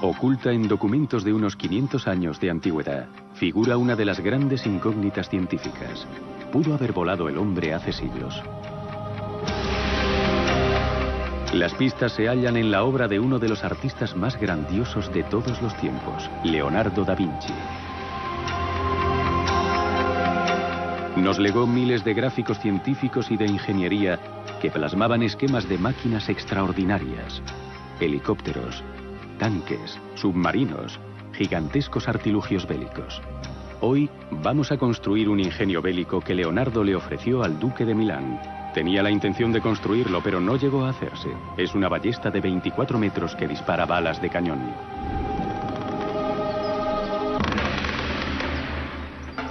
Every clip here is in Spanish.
Oculta en documentos de unos 500 años de antigüedad, figura una de las grandes incógnitas científicas. ¿Pudo haber volado el hombre hace siglos? Las pistas se hallan en la obra de uno de los artistas más grandiosos de todos los tiempos, Leonardo da Vinci. Nos legó miles de gráficos científicos y de ingeniería que plasmaban esquemas de máquinas extraordinarias, helicópteros, tanques, submarinos, gigantescos artilugios bélicos. Hoy vamos a construir un ingenio bélico que Leonardo le ofreció al duque de Milán. Tenía la intención de construirlo, pero no llegó a hacerse. Es una ballesta de 24 metros que dispara balas de cañón.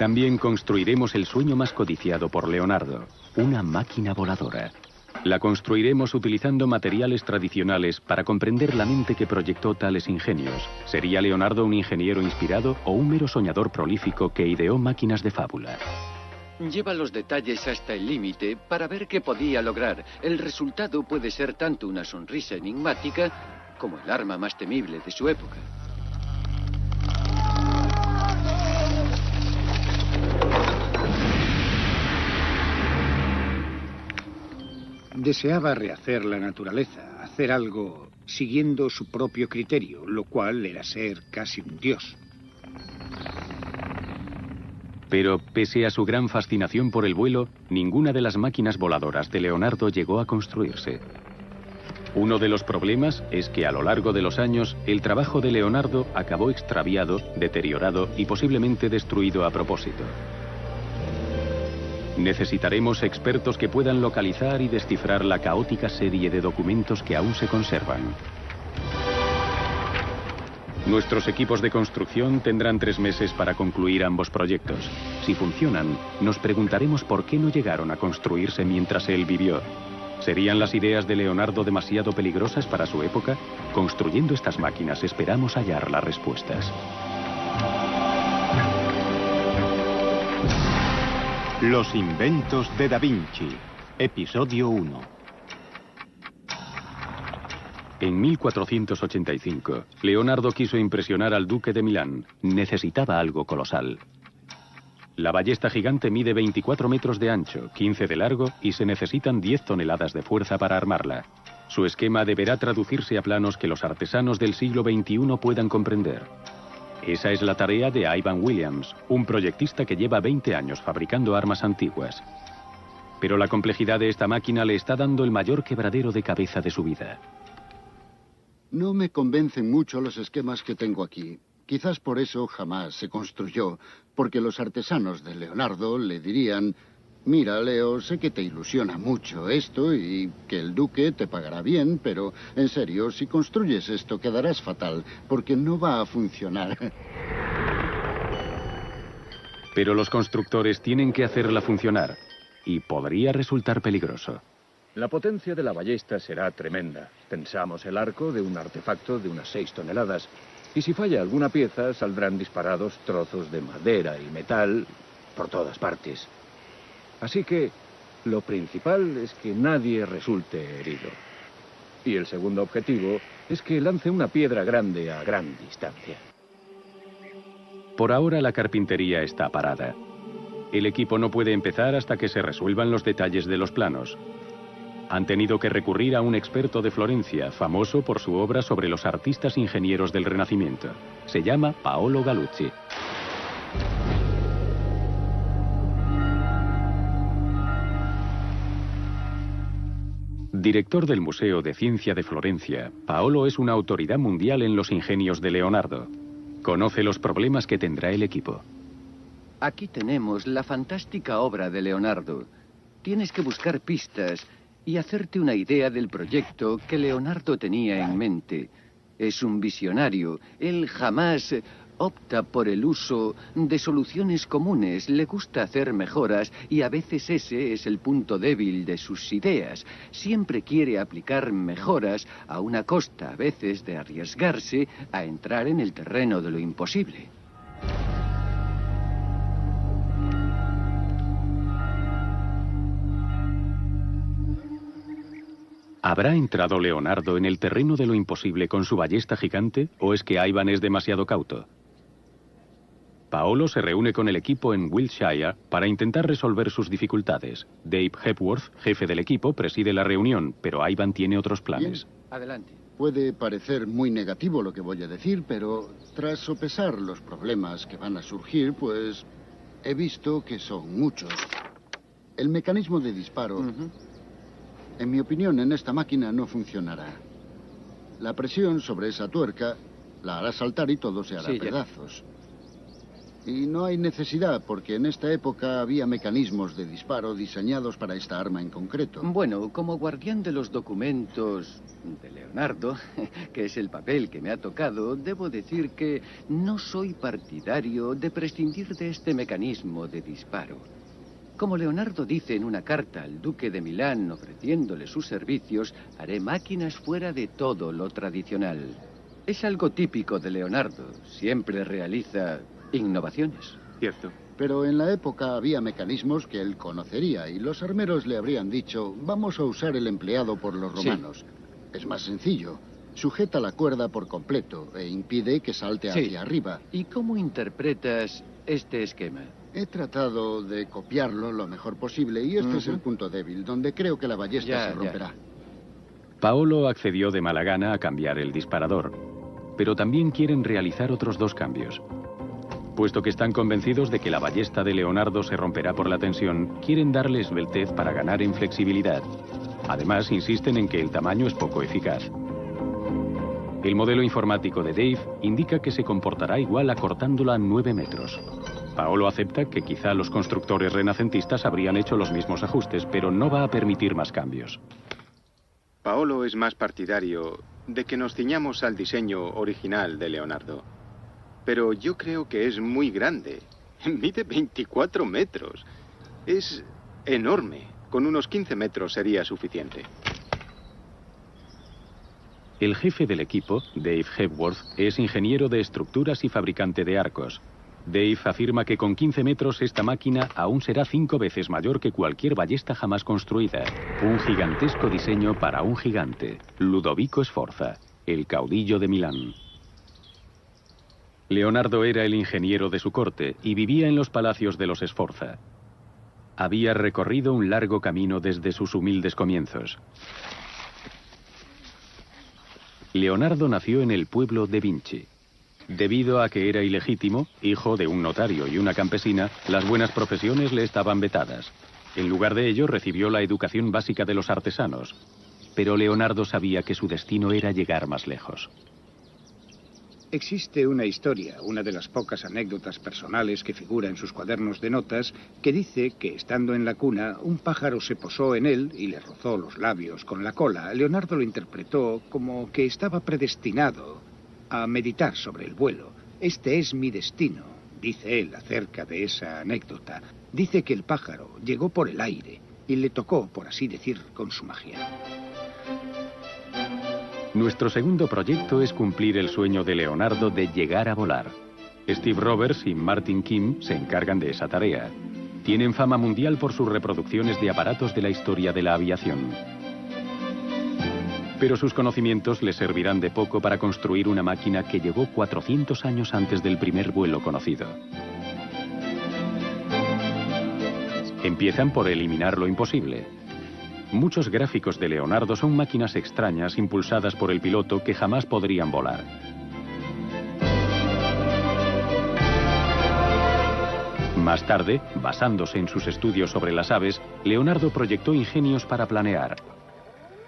También construiremos el sueño más codiciado por Leonardo, una máquina voladora. La construiremos utilizando materiales tradicionales para comprender la mente que proyectó tales ingenios. ¿Sería Leonardo un ingeniero inspirado o un mero soñador prolífico que ideó máquinas de fábula? Lleva los detalles hasta el límite para ver qué podía lograr. El resultado puede ser tanto una sonrisa enigmática como el arma más temible de su época. Deseaba rehacer la naturaleza, hacer algo siguiendo su propio criterio, lo cual era ser casi un dios. Pero, pese a su gran fascinación por el vuelo, ninguna de las máquinas voladoras de Leonardo llegó a construirse. Uno de los problemas es que a lo largo de los años, el trabajo de Leonardo acabó extraviado, deteriorado y posiblemente destruido a propósito. Necesitaremos expertos que puedan localizar y descifrar la caótica serie de documentos que aún se conservan. Nuestros equipos de construcción tendrán 3 meses para concluir ambos proyectos. Si funcionan, nos preguntaremos por qué no llegaron a construirse mientras él vivió. ¿Serían las ideas de Leonardo demasiado peligrosas para su época? Construyendo estas máquinas esperamos hallar las respuestas. Los inventos de Da Vinci, episodio 1. En 1485, Leonardo quiso impresionar al duque de Milán. Necesitaba algo colosal. La ballesta gigante mide 24 metros de ancho, 15 de largo y se necesitan 10 toneladas de fuerza para armarla. Su esquema deberá traducirse a planos que los artesanos del siglo XXI puedan comprender. Esa es la tarea de Ivan Williams, un proyectista que lleva 20 años fabricando armas antiguas. Pero la complejidad de esta máquina le está dando el mayor quebradero de cabeza de su vida. No me convencen mucho los esquemas que tengo aquí. Quizás por eso jamás se construyó, porque los artesanos de Leonardo le dirían: mira, Leo, sé que te ilusiona mucho esto y que el duque te pagará bien, pero en serio, si construyes esto quedarás fatal, porque no va a funcionar. Pero los constructores tienen que hacerla funcionar, y podría resultar peligroso. La potencia de la ballesta será tremenda. Pensamos el arco de un artefacto de unas 6 toneladas. Y si falla alguna pieza, saldrán disparados trozos de madera y metal por todas partes. Así que lo principal es que nadie resulte herido. Y el segundo objetivo es que lance una piedra grande a gran distancia. Por ahora la carpintería está parada. El equipo no puede empezar hasta que se resuelvan los detalles de los planos. Han tenido que recurrir a un experto de Florencia, famoso por su obra sobre los artistas ingenieros del Renacimiento. Se llama Paolo Galuzzi. Director del Museo de Ciencia de Florencia, Paolo es una autoridad mundial en los ingenios de Leonardo. Conoce los problemas que tendrá el equipo. Aquí tenemos la fantástica obra de Leonardo. Tienes que buscar pistas y hacerte una idea del proyecto que Leonardo tenía en mente. Es un visionario. Él jamás opta por el uso de soluciones comunes. Le gusta hacer mejoras y a veces ese es el punto débil de sus ideas. Siempre quiere aplicar mejoras a una costa, a veces, de arriesgarse a entrar en el terreno de lo imposible. ¿Habrá entrado Leonardo en el terreno de lo imposible con su ballesta gigante o es que Ivan es demasiado cauto? Paolo se reúne con el equipo en Wiltshire para intentar resolver sus dificultades. Dave Hepworth, jefe del equipo, preside la reunión, pero Ivan tiene otros planes. Bien, adelante. Puede parecer muy negativo lo que voy a decir, pero tras sopesar los problemas que van a surgir, pues he visto que son muchos. El mecanismo de disparo, en mi opinión, en esta máquina no funcionará. La presión sobre esa tuerca la hará saltar y todo se hará pedazos. Y no hay necesidad, porque en esta época había mecanismos de disparo diseñados para esta arma en concreto. Bueno, como guardián de los documentos de Leonardo, que es el papel que me ha tocado, debo decir que no soy partidario de prescindir de este mecanismo de disparo. Como Leonardo dice en una carta al duque de Milán ofreciéndole sus servicios, haré máquinas fuera de todo lo tradicional. Es algo típico de Leonardo, siempre realiza innovaciones. Cierto. Pero en la época había mecanismos que él conocería y los armeros le habrían dicho, vamos a usar el empleado por los romanos. Es más sencillo. Sujeta la cuerda por completo e impide que salte hacia arriba. ¿Y cómo interpretas este esquema? He tratado de copiarlo lo mejor posible y este es el punto débil, donde creo que la ballesta se romperá. Paolo accedió de mala gana a cambiar el disparador, pero también quieren realizar otros dos cambios. Puesto que están convencidos de que la ballesta de Leonardo se romperá por la tensión, quieren darle esbeltez para ganar en flexibilidad. Además, insisten en que el tamaño es poco eficaz. El modelo informático de Dave indica que se comportará igual acortándola 9 metros. Paolo acepta que quizá los constructores renacentistas habrían hecho los mismos ajustes, pero no va a permitir más cambios. Paolo es más partidario de que nos ciñamos al diseño original de Leonardo. Pero yo creo que es muy grande. Mide 24 metros. Es enorme. Con unos 15 metros sería suficiente. El jefe del equipo, Dave Hepworth, es ingeniero de estructuras y fabricante de arcos. Dave afirma que con 15 metros esta máquina aún será 5 veces mayor que cualquier ballesta jamás construida. Un gigantesco diseño para un gigante, Ludovico Sforza, el caudillo de Milán. Leonardo era el ingeniero de su corte y vivía en los palacios de los Sforza. Había recorrido un largo camino desde sus humildes comienzos. Leonardo nació en el pueblo de Vinci. Debido a que era ilegítimo, hijo de un notario y una campesina, las buenas profesiones le estaban vetadas. En lugar de ello, recibió la educación básica de los artesanos. Pero Leonardo sabía que su destino era llegar más lejos. Existe una historia, una de las pocas anécdotas personales que figura en sus cuadernos de notas, que dice que estando en la cuna, un pájaro se posó en él y le rozó los labios con la cola. Leonardo lo interpretó como que estaba predestinado a meditar sobre el vuelo. Este es mi destino, dice él acerca de esa anécdota. Dice que el pájaro llegó por el aire y le tocó, por así decir, con su magia. Nuestro segundo proyecto es cumplir el sueño de Leonardo de llegar a volar. Steve Roberts y Martin Kim se encargan de esa tarea. Tienen fama mundial por sus reproducciones de aparatos de la historia de la aviación. Pero sus conocimientos les servirán de poco para construir una máquina que llegó 400 años antes del primer vuelo conocido. Empiezan por eliminar lo imposible. Muchos gráficos de Leonardo son máquinas extrañas impulsadas por el piloto que jamás podrían volar. Más tarde, basándose en sus estudios sobre las aves, Leonardo proyectó ingenios para planear.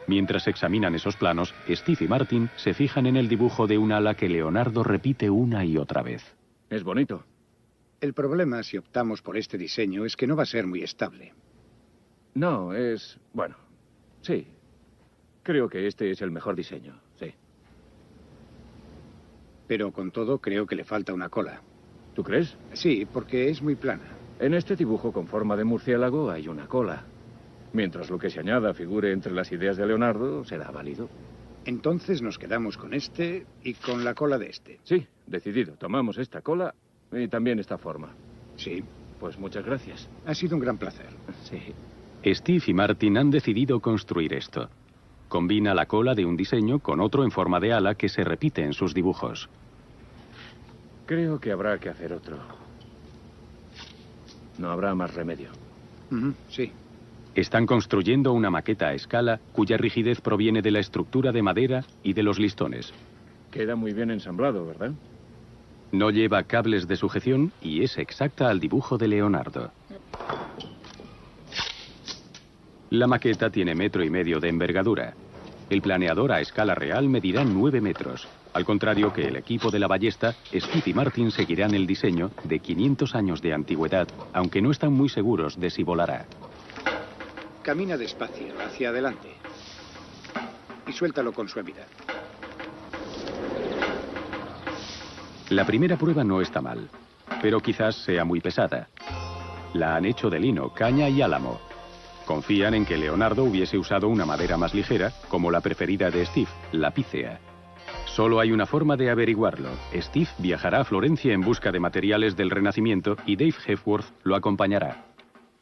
Mientras examinan esos planos, Steve y Martin se fijan en el dibujo de un ala que Leonardo repite una y otra vez. Es bonito. El problema, si optamos por este diseño, es que no va a ser muy estable. No, es... bueno, sí. Creo que este es el mejor diseño, sí. Pero con todo, creo que le falta una cola. ¿Tú crees? Sí, porque es muy plana. En este dibujo con forma de murciélago hay una cola. Mientras lo que se añada figure entre las ideas de Leonardo, será válido. Entonces nos quedamos con este y con la cola de este. Sí, decidido. Tomamos esta cola y también esta forma. Sí. Pues muchas gracias. Ha sido un gran placer. Sí. Steve y Martin han decidido construir esto. Combina la cola de un diseño con otro en forma de ala que se repite en sus dibujos. Creo que habrá que hacer otro. No habrá más remedio. Sí. Están construyendo una maqueta a escala cuya rigidez proviene de la estructura de madera y de los listones. Queda muy bien ensamblado, ¿verdad? No lleva cables de sujeción y es exacta al dibujo de Leonardo. La maqueta tiene 1,5 metros de envergadura. El planeador a escala real medirá 9 metros. Al contrario que el equipo de la ballesta, Steve y Martin seguirán el diseño de 500 años de antigüedad, aunque no están muy seguros de si volará. Camina despacio, hacia adelante. Y suéltalo con suavidad. La primera prueba no está mal, pero quizás sea muy pesada. La han hecho de lino, caña y álamo. Confían en que Leonardo hubiese usado una madera más ligera, como la preferida de Steve, la pícea. Solo hay una forma de averiguarlo. Steve viajará a Florencia en busca de materiales del Renacimiento y Dave Hepworth lo acompañará.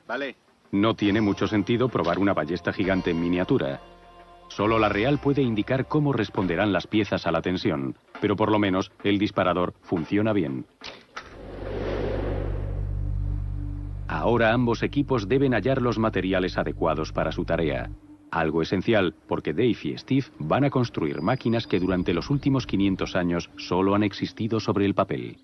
Vale. No tiene mucho sentido probar una ballesta gigante en miniatura. Solo la real puede indicar cómo responderán las piezas a la tensión, pero por lo menos el disparador funciona bien. Ahora ambos equipos deben hallar los materiales adecuados para su tarea. Algo esencial, porque Dave y Steve van a construir máquinas que durante los últimos 500 años solo han existido sobre el papel.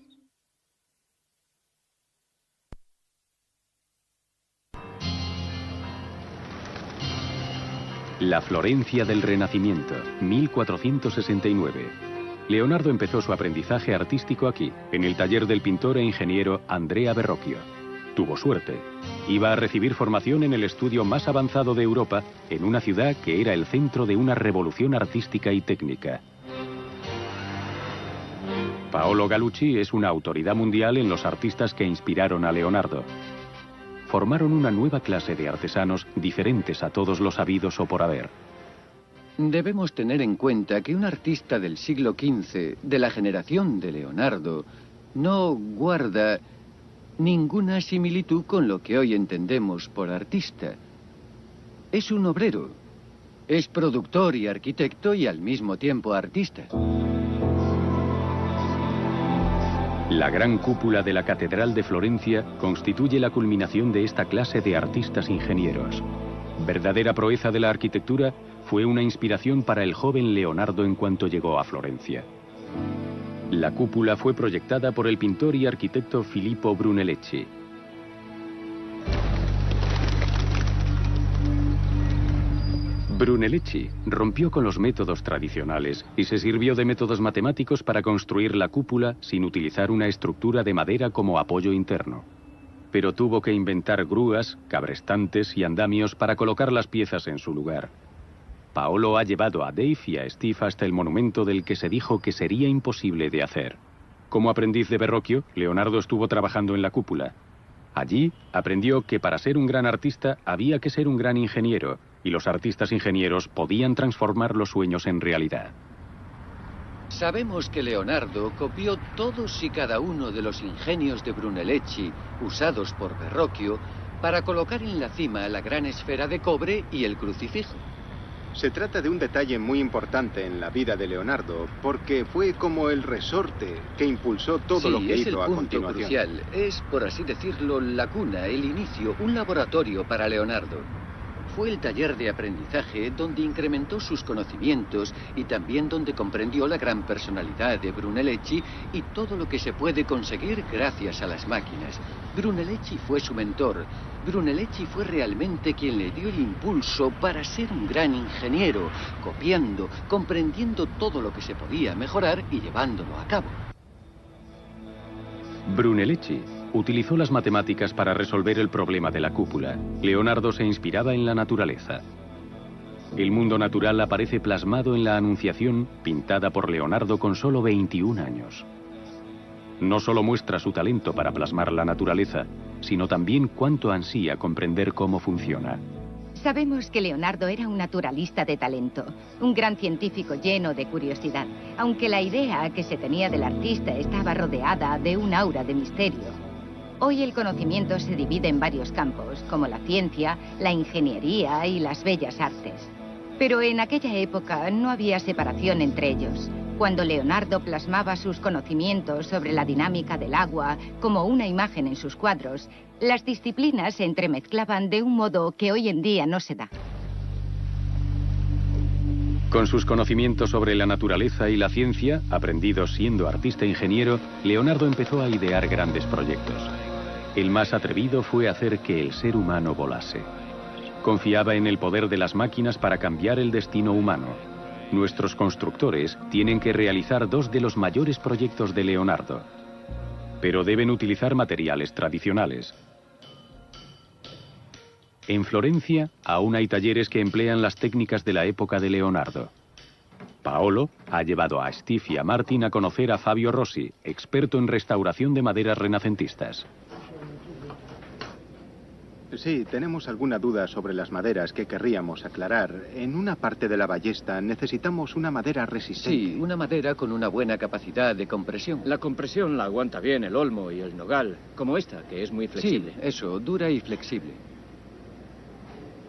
La Florencia del Renacimiento, 1469. Leonardo empezó su aprendizaje artístico aquí, en el taller del pintor e ingeniero Andrea Verrocchio. Tuvo suerte. Iba a recibir formación en el estudio más avanzado de Europa, en una ciudad que era el centro de una revolución artística y técnica. Paolo Gallucci es una autoridad mundial en los artistas que inspiraron a Leonardo. Formaron una nueva clase de artesanos diferentes a todos los habidos o por haber. Debemos tener en cuenta que un artista del siglo XV, de la generación de Leonardo, no guarda ninguna similitud con lo que hoy entendemos por artista. Es un obrero. Es productor y arquitecto y al mismo tiempo artista. La gran cúpula de la Catedral de Florencia constituye la culminación de esta clase de artistas ingenieros. Verdadera proeza de la arquitectura, fue una inspiración para el joven Leonardo en cuanto llegó a Florencia. La cúpula fue proyectada por el pintor y arquitecto Filippo Brunelleschi. Brunelleschi rompió con los métodos tradicionales y se sirvió de métodos matemáticos para construir la cúpula sin utilizar una estructura de madera como apoyo interno. Pero tuvo que inventar grúas, cabrestantes y andamios para colocar las piezas en su lugar. Paolo ha llevado a Dave y a Steve hasta el monumento del que se dijo que sería imposible de hacer. Como aprendiz de Verrocchio, Leonardo estuvo trabajando en la cúpula. Allí aprendió que para ser un gran artista había que ser un gran ingeniero, y los artistas ingenieros podían transformar los sueños en realidad. Sabemos que Leonardo copió todos y cada uno de los ingenios de Brunelleschi usados por Verrocchio para colocar en la cima la gran esfera de cobre y el crucifijo. Se trata de un detalle muy importante en la vida de Leonardo, porque fue como el resorte que impulsó todo lo que hizo a continuación. Sí, es el punto crucial. Es, por así decirlo, la cuna, el inicio, un laboratorio para Leonardo. Fue el taller de aprendizaje donde incrementó sus conocimientos y también donde comprendió la gran personalidad de Brunelleschi y todo lo que se puede conseguir gracias a las máquinas. Brunelleschi fue su mentor. Brunelleschi fue realmente quien le dio el impulso para ser un gran ingeniero, copiando, comprendiendo todo lo que se podía mejorar y llevándolo a cabo. Brunelleschi utilizó las matemáticas para resolver el problema de la cúpula. Leonardo se inspiraba en la naturaleza. El mundo natural aparece plasmado en la Anunciación, pintada por Leonardo con solo 21 años. No solo muestra su talento para plasmar la naturaleza, sino también cuánto ansía comprender cómo funciona. Sabemos que Leonardo era un naturalista de talento, un gran científico lleno de curiosidad, aunque la idea que se tenía del artista estaba rodeada de un aura de misterio. Hoy el conocimiento se divide en varios campos, como la ciencia, la ingeniería y las bellas artes. Pero en aquella época no había separación entre ellos. Cuando Leonardo plasmaba sus conocimientos sobre la dinámica del agua como una imagen en sus cuadros, las disciplinas se entremezclaban de un modo que hoy en día no se da. Con sus conocimientos sobre la naturaleza y la ciencia, aprendidos siendo artista-ingeniero, Leonardo empezó a idear grandes proyectos. El más atrevido fue hacer que el ser humano volase. Confiaba en el poder de las máquinas para cambiar el destino humano. Nuestros constructores tienen que realizar dos de los mayores proyectos de Leonardo, pero deben utilizar materiales tradicionales. En Florencia aún hay talleres que emplean las técnicas de la época de Leonardo. Paolo ha llevado a Steve y a Martin a conocer a Fabio Rossi, experto en restauración de maderas renacentistas. Sí, tenemos alguna duda sobre las maderas que querríamos aclarar. En una parte de la ballesta necesitamos una madera resistente. Sí, una madera con una buena capacidad de compresión. La compresión la aguanta bien el olmo y el nogal, como esta, que es muy flexible. Sí, eso, dura y flexible.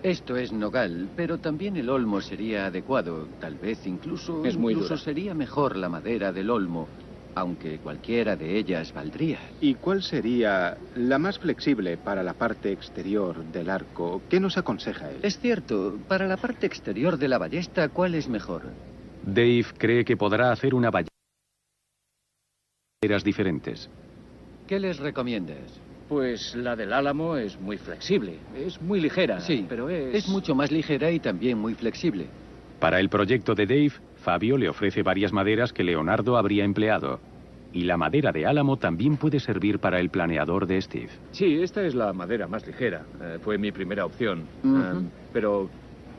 Esto es nogal, pero también el olmo sería adecuado. Tal vez incluso dura. Sería mejor la madera del olmo, aunque cualquiera de ellas valdría. ¿Y cuál sería la más flexible para la parte exterior del arco? ¿Qué nos aconseja él? Es cierto, para la parte exterior de la ballesta, ¿cuál es mejor? Dave cree que podrá hacer una ballesta de maderas diferentes. ¿Qué les recomiendas? Pues la del álamo es muy flexible, es muy ligera, Sí, pero es mucho más ligera y también muy flexible. Para el proyecto de Dave, Fabio le ofrece varias maderas que Leonardo habría empleado. Y la madera de álamo también puede servir para el planeador de Steve. Sí, esta es la madera más ligera. Fue mi primera opción. Pero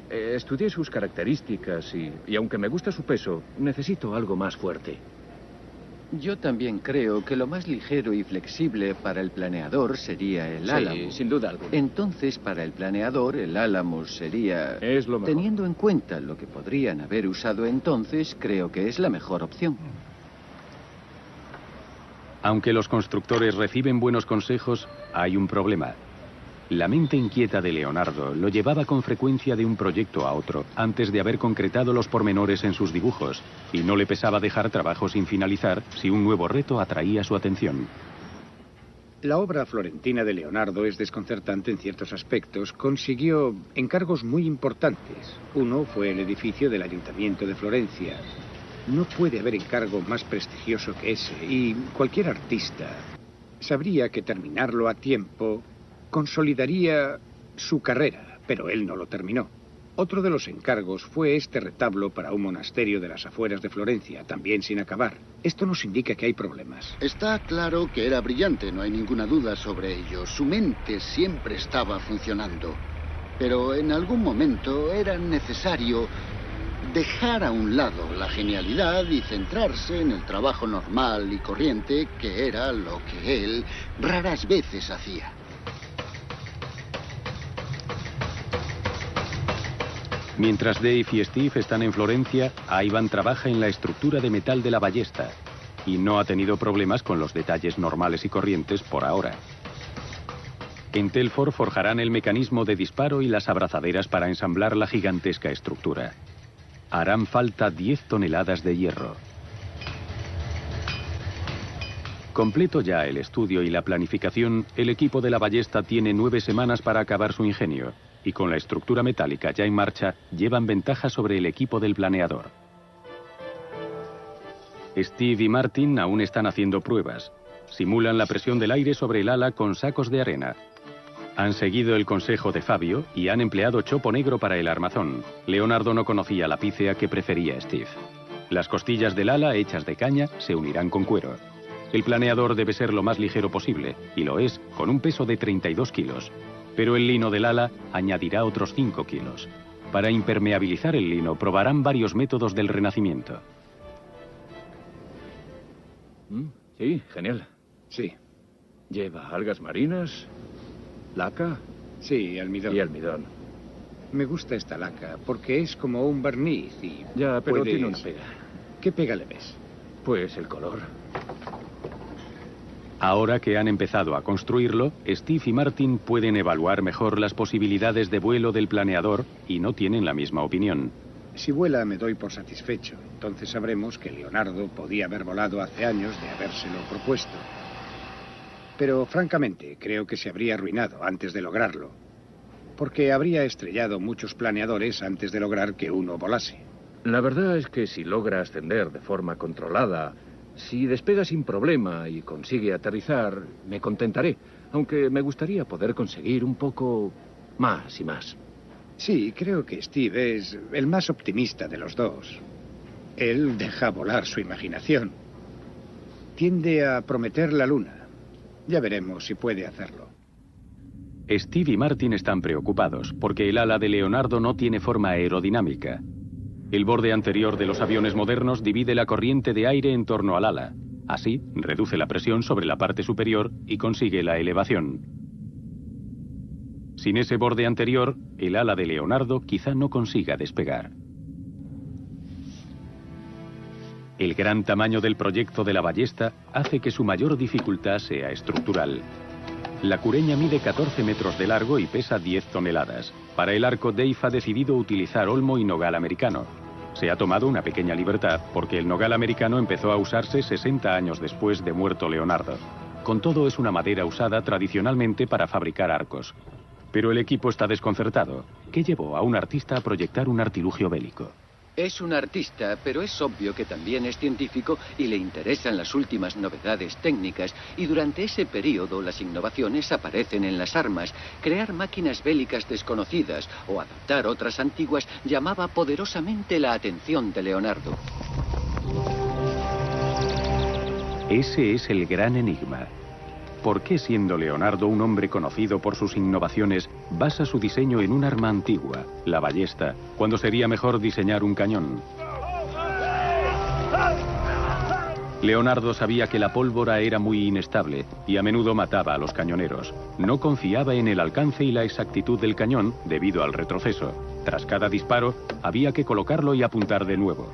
estudié sus características y aunque me gusta su peso, necesito algo más fuerte. Yo también creo que lo más ligero y flexible para el planeador sería el álamo. Sí, sin duda alguna. Entonces, para el planeador, el álamo sería... Es lo mejor. Teniendo en cuenta lo que podrían haber usado entonces, creo que es la mejor opción. Aunque los constructores reciben buenos consejos, hay un problema. La mente inquieta de Leonardo lo llevaba con frecuencia de un proyecto a otro, antes de haber concretado los pormenores en sus dibujos, y no le pesaba dejar trabajo sin finalizar si un nuevo reto atraía su atención. La obra florentina de Leonardo es desconcertante en ciertos aspectos. Consiguió encargos muy importantes. Uno fue el edificio del Ayuntamiento de Florencia. No puede haber encargo más prestigioso que ese, y cualquier artista sabría que terminarlo a tiempo consolidaría su carrera, pero él no lo terminó. Otro de los encargos fue este retablo para un monasterio de las afueras de Florencia, también sin acabar. Esto nos indica que hay problemas. Está claro que era brillante, no hay ninguna duda sobre ello. Su mente siempre estaba funcionando. Pero en algún momento era necesario dejar a un lado la genialidad y centrarse en el trabajo normal y corriente, que era lo que él raras veces hacía. Mientras Dave y Steve están en Florencia, Ivan trabaja en la estructura de metal de la ballesta y no ha tenido problemas con los detalles normales y corrientes por ahora. En Telford forjarán el mecanismo de disparo y las abrazaderas para ensamblar la gigantesca estructura. Harán falta 10 toneladas de hierro. Completo ya el estudio y la planificación, el equipo de la ballesta tiene 9 semanas para acabar su ingenio. Y con la estructura metálica ya en marcha, llevan ventaja sobre el equipo del planeador. Steve y Martin aún están haciendo pruebas. Simulan la presión del aire sobre el ala con sacos de arena. Han seguido el consejo de Fabio y han empleado chopo negro para el armazón. Leonardo no conocía la pícea que prefería Steve. Las costillas del ala, hechas de caña, se unirán con cuero. El planeador debe ser lo más ligero posible, y lo es, con un peso de 32 kilos. Pero el lino del ala añadirá otros 5 kilos. Para impermeabilizar el lino, probarán varios métodos del Renacimiento. Sí, genial. Sí. Lleva algas marinas, laca... Sí, almidón. Y almidón. Me gusta esta laca, porque es como un barniz y... Ya, pero tiene una pega. ¿Qué pega le ves? Pues el color. Ahora que han empezado a construirlo, Steve y Martin pueden evaluar mejor las posibilidades de vuelo del planeador y no tienen la misma opinión. Si vuela me doy por satisfecho. Entonces sabremos que Leonardo podía haber volado hace años de habérselo propuesto. Pero francamente creo que se habría arruinado antes de lograrlo. Porque habría estrellado muchos planeadores antes de lograr que uno volase. La verdad es que si logra ascender de forma controlada, si despega sin problema y consigue aterrizar, me contentaré. Aunque me gustaría poder conseguir un poco más y más. Sí, creo que Steve es el más optimista de los dos. Él deja volar su imaginación. Tiende a prometer la luna. Ya veremos si puede hacerlo. Steve y Martin están preocupados porque el ala de Leonardo no tiene forma aerodinámica. El borde anterior de los aviones modernos divide la corriente de aire en torno al ala. Así, reduce la presión sobre la parte superior y consigue la elevación. Sin ese borde anterior, el ala de Leonardo quizá no consiga despegar. El gran tamaño del proyecto de la ballesta hace que su mayor dificultad sea estructural. La cureña mide 14 metros de largo y pesa 10 toneladas. Para el arco, Dave ha decidido utilizar olmo y nogal americano. Se ha tomado una pequeña libertad porque el nogal americano empezó a usarse 60 años después de muerto Leonardo. Con todo, es una madera usada tradicionalmente para fabricar arcos. Pero el equipo está desconcertado. ¿Qué llevó a un artista a proyectar un artilugio bélico? Es un artista, pero es obvio que también es científico y le interesan las últimas novedades técnicas. Y durante ese periodo las innovaciones aparecen en las armas. Crear máquinas bélicas desconocidas o adaptar otras antiguas llamaba poderosamente la atención de Leonardo. Ese es el gran enigma. ¿Por qué, siendo Leonardo un hombre conocido por sus innovaciones, basa su diseño en un arma antigua, la ballesta, cuando sería mejor diseñar un cañón? Leonardo sabía que la pólvora era muy inestable y a menudo mataba a los cañoneros. No confiaba en el alcance y la exactitud del cañón debido al retroceso. Tras cada disparo, había que colocarlo y apuntar de nuevo.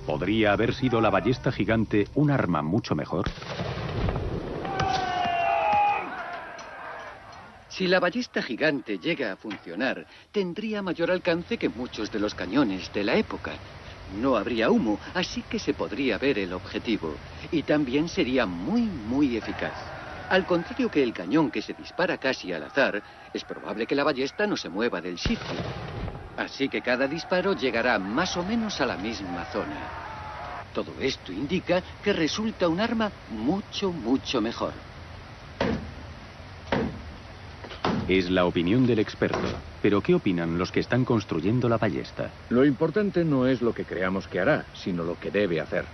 ¿Podría haber sido la ballesta gigante un arma mucho mejor? Si la ballesta gigante llega a funcionar, tendría mayor alcance que muchos de los cañones de la época. No habría humo, así que se podría ver el objetivo. Y también sería muy eficaz. Al contrario que el cañón que se dispara casi al azar, es probable que la ballesta no se mueva del sitio. Así que cada disparo llegará más o menos a la misma zona. Todo esto indica que resulta un arma mucho mejor. Es la opinión del experto. Pero ¿qué opinan los que están construyendo la ballesta? Lo importante no es lo que creamos que hará, sino lo que debe hacer.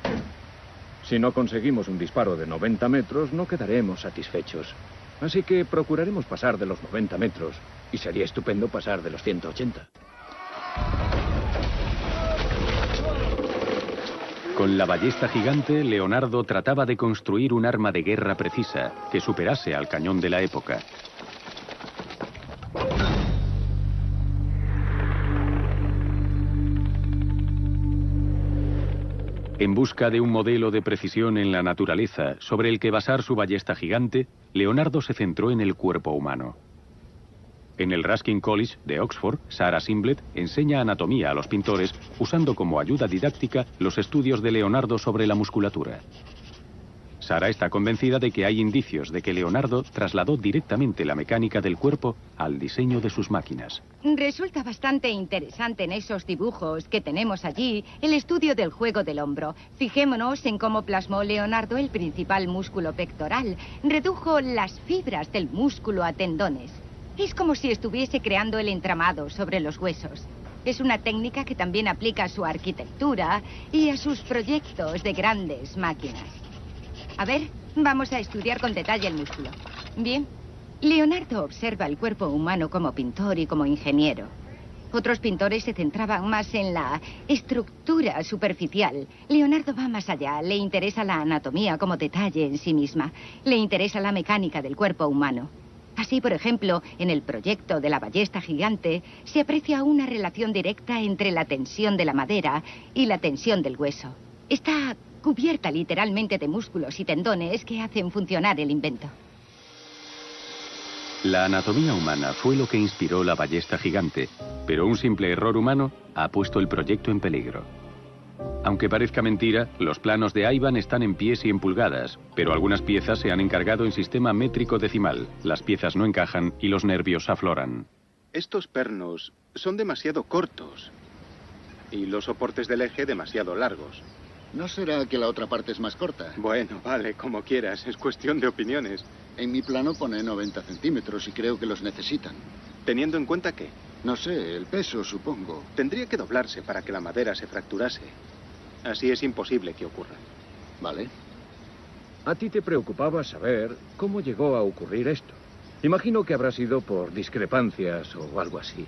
Si no conseguimos un disparo de 90 metros, no quedaremos satisfechos. Así que procuraremos pasar de los 90 metros. Y sería estupendo pasar de los 180. Con la ballesta gigante, Leonardo trataba de construir un arma de guerra precisa que superase al cañón de la época. En busca de un modelo de precisión en la naturaleza sobre el que basar su ballesta gigante, Leonardo se centró en el cuerpo humano. En el Ruskin College de Oxford, Sarah Simblett enseña anatomía a los pintores usando como ayuda didáctica los estudios de Leonardo sobre la musculatura. Sarah está convencida de que hay indicios de que Leonardo trasladó directamente la mecánica del cuerpo al diseño de sus máquinas. Resulta bastante interesante en esos dibujos que tenemos allí el estudio del juego del hombro. Fijémonos en cómo plasmó Leonardo el principal músculo pectoral. Redujo las fibras del músculo a tendones. Es como si estuviese creando el entramado sobre los huesos. Es una técnica que también aplica a su arquitectura y a sus proyectos de grandes máquinas. A ver, vamos a estudiar con detalle el músculo. Bien, Leonardo observa el cuerpo humano como pintor y como ingeniero. Otros pintores se centraban más en la estructura superficial. Leonardo va más allá. Le interesa la anatomía como detalle en sí misma. Le interesa la mecánica del cuerpo humano. Así, por ejemplo, en el proyecto de la ballesta gigante se aprecia una relación directa entre la tensión de la madera y la tensión del hueso. Está cubierta literalmente de músculos y tendones que hacen funcionar el invento. La anatomía humana fue lo que inspiró la ballesta gigante, pero un simple error humano ha puesto el proyecto en peligro. Aunque parezca mentira, los planos de Ivan están en pies y en pulgadas, pero algunas piezas se han encargado en sistema métrico decimal. Las piezas no encajan y los nervios afloran. Estos pernos son demasiado cortos y los soportes del eje demasiado largos. ¿No será que la otra parte es más corta? Bueno, vale, como quieras, es cuestión de opiniones. En mi plano pone 90 centímetros y creo que los necesitan. Teniendo en cuenta que No sé, el peso, supongo. tendría que doblarse para que la madera se fracturase. Así es imposible que ocurra. Vale. A ti te preocupaba saber cómo llegó a ocurrir esto. Imagino que habrá sido por discrepancias o algo así.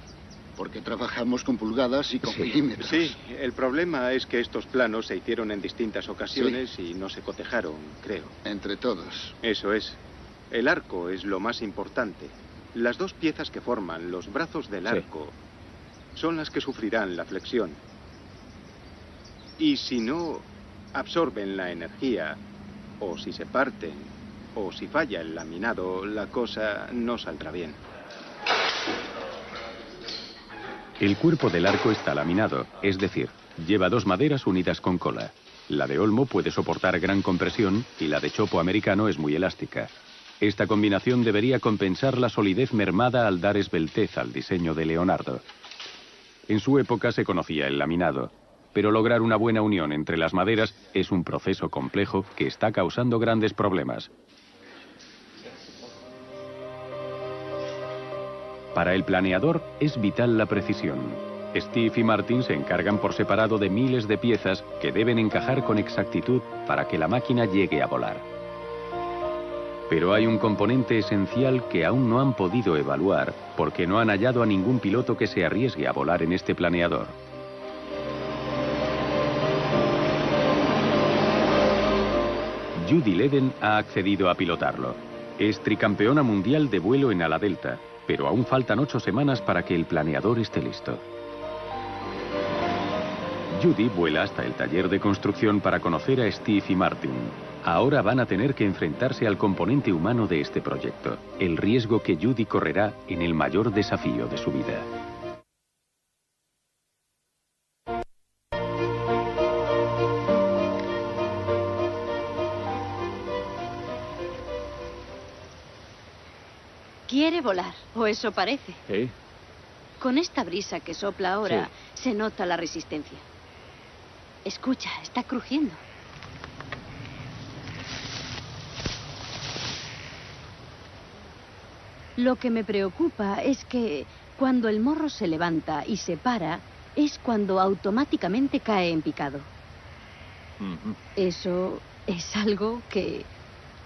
Porque trabajamos con pulgadas y con milímetros. Sí, el problema es que estos planos se hicieron en distintas ocasiones y no se cotejaron, creo. Entre todos. Eso es. El arco es lo más importante. Las dos piezas que forman los brazos del arco son las que sufrirán la flexión. Y si no absorben la energía, o si se parten, o si falla el laminado, la cosa no saldrá bien. El cuerpo del arco está laminado, es decir, lleva dos maderas unidas con cola. La de olmo puede soportar gran compresión y la de chopo americano es muy elástica. Esta combinación debería compensar la solidez mermada al dar esbeltez al diseño de Leonardo. En su época se conocía el laminado, pero lograr una buena unión entre las maderas es un proceso complejo que está causando grandes problemas. Para el planeador es vital la precisión. Steve y Martin se encargan por separado de miles de piezas que deben encajar con exactitud para que la máquina llegue a volar. Pero hay un componente esencial que aún no han podido evaluar porque no han hallado a ningún piloto que se arriesgue a volar en este planeador. Judy Leden ha accedido a pilotarlo. Es tricampeona mundial de vuelo en ala delta, pero aún faltan 8 semanas para que el planeador esté listo. Judy vuela hasta el taller de construcción para conocer a Steve y Martin. Ahora van a tener que enfrentarse al componente humano de este proyecto, el riesgo que Judy correrá en el mayor desafío de su vida. Quiere volar, o eso parece. ¿Sí? Con esta brisa que sopla ahora, se nota la resistencia. Escucha, está crujiendo. Lo que me preocupa es que cuando el morro se levanta y se para, es cuando automáticamente cae en picado. Eso es algo que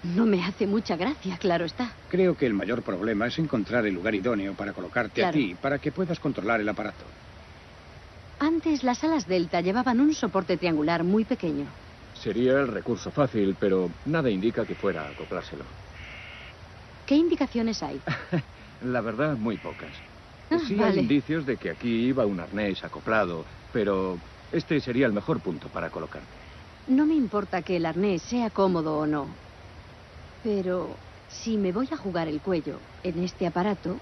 no me hace mucha gracia, claro está. Creo que el mayor problema es encontrar el lugar idóneo para colocarte a Claro. ti, para que puedas controlar el aparato. Antes las alas Delta llevaban un soporte triangular muy pequeño. Sería el recurso fácil, pero nada indica que fuera a acoplárselo. ¿Qué indicaciones hay? La verdad, muy pocas. Sí hay Vale. indicios de que aquí iba un arnés acoplado, pero este sería el mejor punto para colocarte. No me importa que el arnés sea cómodo o no. Pero si me voy a jugar el cuello en este aparato,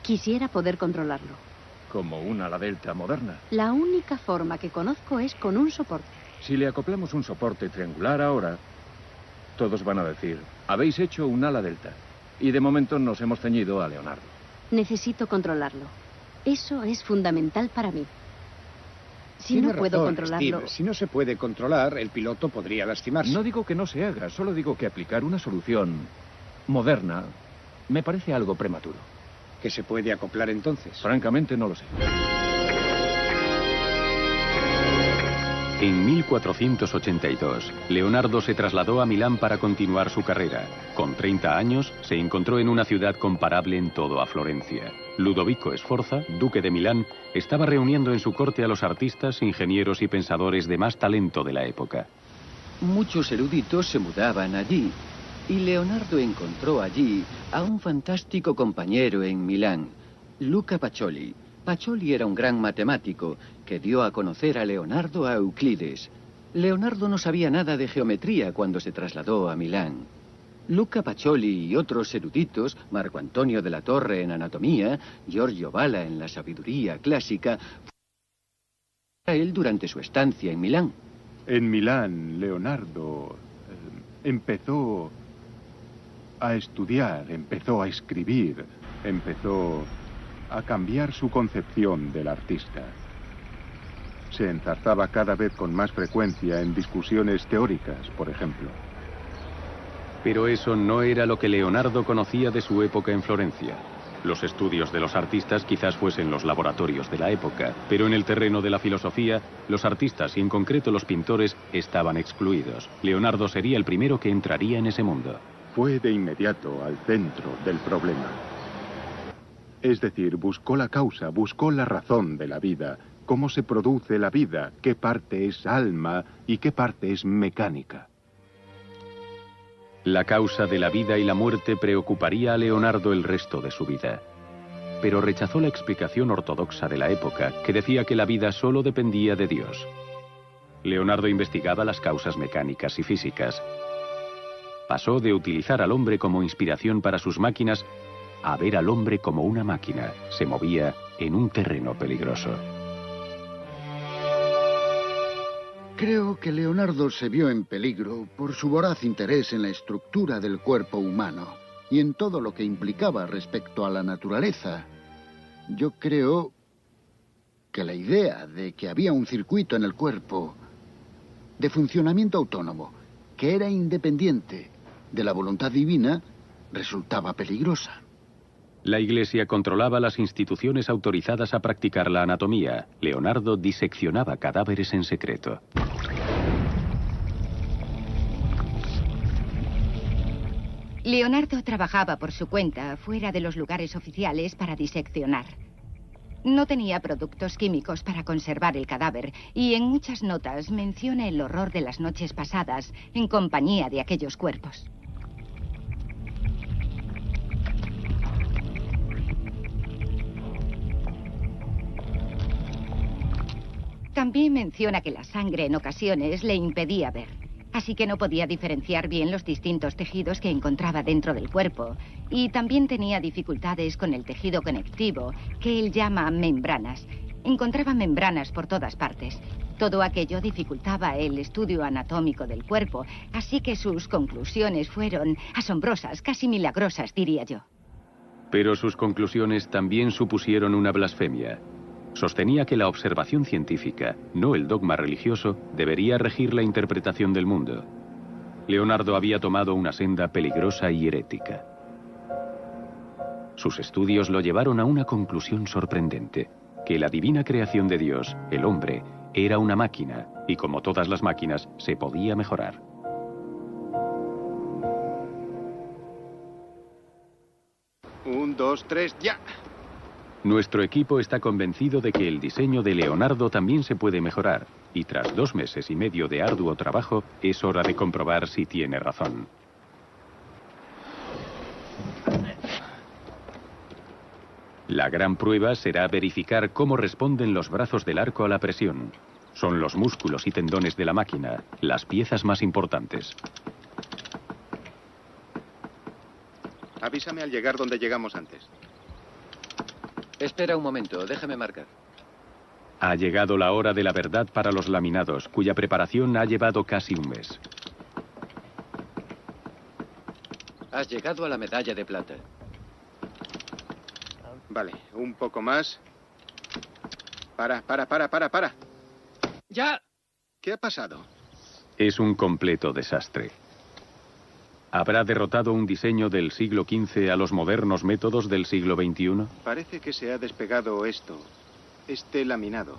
quisiera poder controlarlo. Como una ala delta moderna. La única forma que conozco es con un soporte. Si le acoplamos un soporte triangular ahora, todos van a decir, habéis hecho un ala delta. Y de momento nos hemos ceñido a Leonardo. Necesito controlarlo. Eso es fundamental para mí. Si Tiene no puedo razón, controlarlo... Steve. Si no se puede controlar, el piloto podría lastimarse. No digo que no se haga, solo digo que aplicar una solución moderna me parece algo prematuro. ¿Que se puede acoplar entonces? Francamente, no lo sé. En 1482, Leonardo se trasladó a Milán para continuar su carrera. Con 30 años, se encontró en una ciudad comparable en todo a Florencia. Ludovico Sforza, duque de Milán, estaba reuniendo en su corte a los artistas, ingenieros y pensadores de más talento de la época. Muchos eruditos se mudaban allí, y Leonardo encontró allí a un fantástico compañero en Milán, Luca Pacioli. Pacioli era un gran matemático que dio a conocer a Leonardo a Euclides. Leonardo no sabía nada de geometría cuando se trasladó a Milán. Luca Pacioli y otros eruditos, Marco Antonio de la Torre en anatomía, Giorgio Valla en la sabiduría clásica, a él durante su estancia en Milán. En Milán, Leonardo empezó a estudiar, empezó a escribir, empezó a cambiar su concepción del artista. Se enzarzaba cada vez con más frecuencia en discusiones teóricas, por ejemplo. Pero eso no era lo que Leonardo conocía de su época en Florencia. Los estudios de los artistas quizás fuesen los laboratorios de la época, pero en el terreno de la filosofía, los artistas y en concreto los pintores estaban excluidos. Leonardo sería el primero que entraría en ese mundo. Fue de inmediato al centro del problema. Es decir, buscó la causa, buscó la razón de la vida, cómo se produce la vida, qué parte es alma y qué parte es mecánica. La causa de la vida y la muerte preocuparía a Leonardo el resto de su vida. Pero rechazó la explicación ortodoxa de la época, que decía que la vida solo dependía de Dios. Leonardo investigaba las causas mecánicas y físicas. Pasó de utilizar al hombre como inspiración para sus máquinas a ver al hombre como una máquina. Se movía en un terreno peligroso. Creo que Leonardo se vio en peligro por su voraz interés en la estructura del cuerpo humano y en todo lo que implicaba respecto a la naturaleza. Yo creo que la idea de que había un circuito en el cuerpo de funcionamiento autónomo, que era independiente de la voluntad divina, resultaba peligrosa. La Iglesia controlaba las instituciones autorizadas a practicar la anatomía. Leonardo diseccionaba cadáveres en secreto. Leonardo trabajaba por su cuenta, fuera de los lugares oficiales, para diseccionar. No tenía productos químicos para conservar el cadáver y en muchas notas menciona el horror de las noches pasadas en compañía de aquellos cuerpos. También menciona que la sangre en ocasiones le impedía ver, así que no podía diferenciar bien los distintos tejidos que encontraba dentro del cuerpo, y también tenía dificultades con el tejido conectivo, que él llama membranas. Encontraba membranas por todas partes. Todo aquello dificultaba el estudio anatómico del cuerpo, así que sus conclusiones fueron asombrosas, casi milagrosas, diría yo. Pero sus conclusiones también supusieron una blasfemia. Sostenía que la observación científica, no el dogma religioso, debería regir la interpretación del mundo. Leonardo había tomado una senda peligrosa y herética. Sus estudios lo llevaron a una conclusión sorprendente, que la divina creación de Dios, el hombre, era una máquina, y como todas las máquinas, se podía mejorar. Un, dos, tres, ya. Nuestro equipo está convencido de que el diseño de Leonardo también se puede mejorar, y tras 2 meses y medio de arduo trabajo, es hora de comprobar si tiene razón. La gran prueba será verificar cómo responden los brazos del arco a la presión. Son los músculos y tendones de la máquina, las piezas más importantes. Avísame al llegar donde llegamos antes. Espera un momento, déjame marcar. Ha llegado la hora de la verdad para los laminados, cuya preparación ha llevado casi un mes. Has llegado a la medalla de plata. Vale, un poco más. Para. ¡Ya! ¿Qué ha pasado? Es un completo desastre. ¿Habrá derrotado un diseño del siglo XV a los modernos métodos del siglo XXI? Parece que se ha despegado este laminado.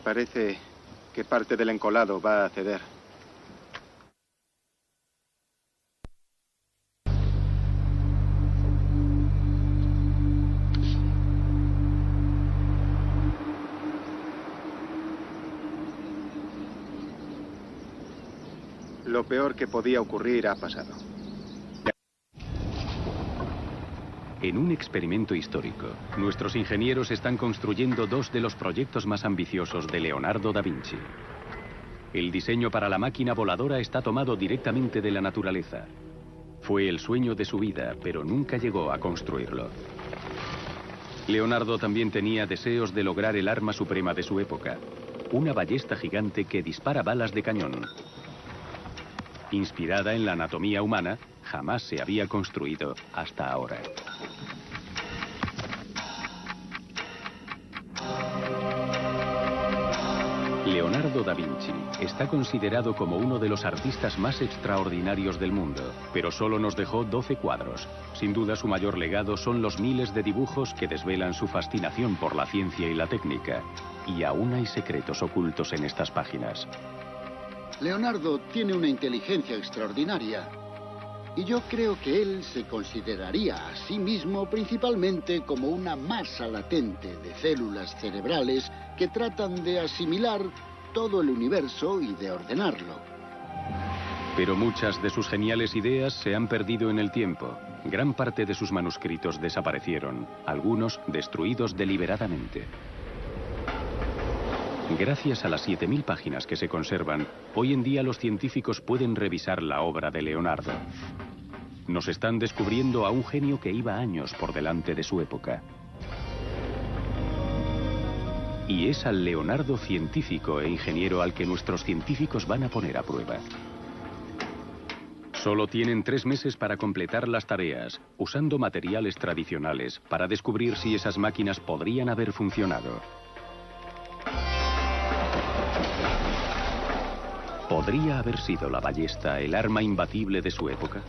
Parece que parte del encolado va a ceder. Lo peor que podía ocurrir ha pasado. En un experimento histórico, nuestros ingenieros están construyendo dos de los proyectos más ambiciosos de Leonardo da Vinci. El diseño para la máquina voladora está tomado directamente de la naturaleza. Fue el sueño de su vida, pero nunca llegó a construirlo. Leonardo también tenía deseos de lograr el arma suprema de su época, una ballesta gigante que dispara balas de cañón. Inspirada en la anatomía humana, jamás se había construido hasta ahora. Leonardo da Vinci está considerado como uno de los artistas más extraordinarios del mundo, pero solo nos dejó 12 cuadros. Sin duda su mayor legado son los miles de dibujos que desvelan su fascinación por la ciencia y la técnica. Y aún hay secretos ocultos en estas páginas. Leonardo tiene una inteligencia extraordinaria. Y yo creo que él se consideraría a sí mismo principalmente como una masa latente de células cerebrales que tratan de asimilar todo el universo y de ordenarlo. Pero muchas de sus geniales ideas se han perdido en el tiempo. Gran parte de sus manuscritos desaparecieron, algunos destruidos deliberadamente. Gracias a las 7000 páginas que se conservan, hoy en día los científicos pueden revisar la obra de Leonardo. Nos están descubriendo a un genio que iba años por delante de su época. Y es al Leonardo científico e ingeniero al que nuestros científicos van a poner a prueba. Solo tienen 3 meses para completar las tareas, usando materiales tradicionales para descubrir si esas máquinas podrían haber funcionado. ¿Podría haber sido la ballesta el arma imbatible de su época?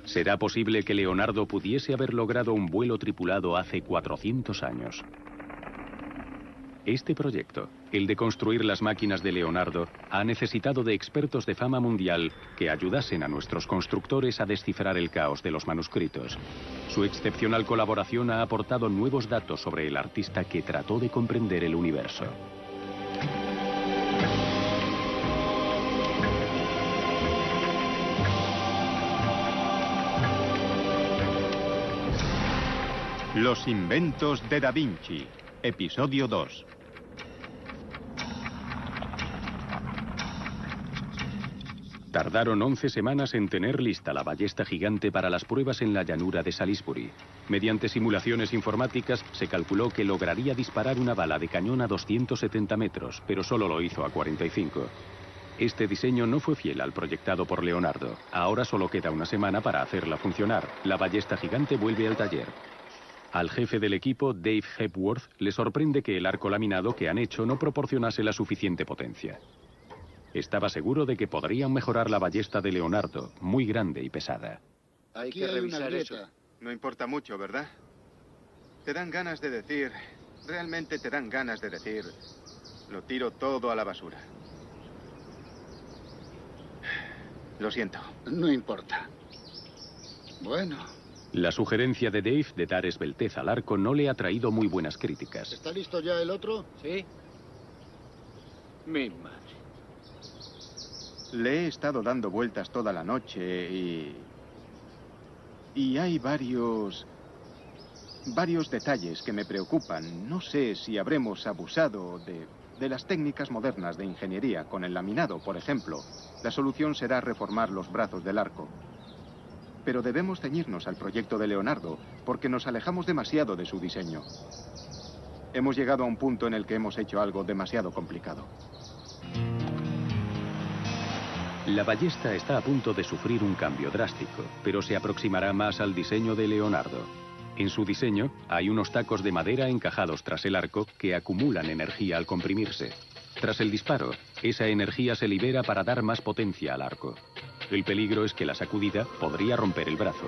¿Será posible que Leonardo pudiese haber logrado un vuelo tripulado hace 400 años? Este proyecto, el de construir las máquinas de Leonardo, ha necesitado de expertos de fama mundial que ayudasen a nuestros constructores a descifrar el caos de los manuscritos. Su excepcional colaboración ha aportado nuevos datos sobre el artista que trató de comprender el universo. Los inventos de Da Vinci, episodio 2. Tardaron 11 semanas en tener lista la ballesta gigante para las pruebas en la llanura de Salisbury. Mediante simulaciones informáticas se calculó que lograría disparar una bala de cañón a 270 metros, pero solo lo hizo a 45. Este diseño no fue fiel al proyectado por Leonardo. Ahora solo queda una semana para hacerla funcionar. La ballesta gigante vuelve al taller. Al jefe del equipo, Dave Hepworth, le sorprende que el arco laminado que han hecho no proporcionase la suficiente potencia. Estaba seguro de que podrían mejorar la ballesta de Leonardo, muy grande y pesada. Hay que revisar eso. No importa mucho, ¿verdad? Te dan ganas de decir, realmente te dan ganas de decir, lo tiro todo a la basura. Lo siento. No importa. Bueno. La sugerencia de Dave de dar esbeltez al arco no le ha traído muy buenas críticas. ¿Está listo ya el otro? Sí. Mi madre. Le he estado dando vueltas toda la noche y hay varios detalles que me preocupan. No sé si habremos abusado de las técnicas modernas de ingeniería con el laminado, por ejemplo. La solución será reformar los brazos del arco. Pero debemos ceñirnos al proyecto de Leonardo, porque nos alejamos demasiado de su diseño. Hemos llegado a un punto en el que hemos hecho algo demasiado complicado. La ballesta está a punto de sufrir un cambio drástico, pero se aproximará más al diseño de Leonardo. En su diseño hay unos tacos de madera encajados tras el arco que acumulan energía al comprimirse. Tras el disparo, esa energía se libera para dar más potencia al arco. El peligro es que la sacudida podría romper el brazo.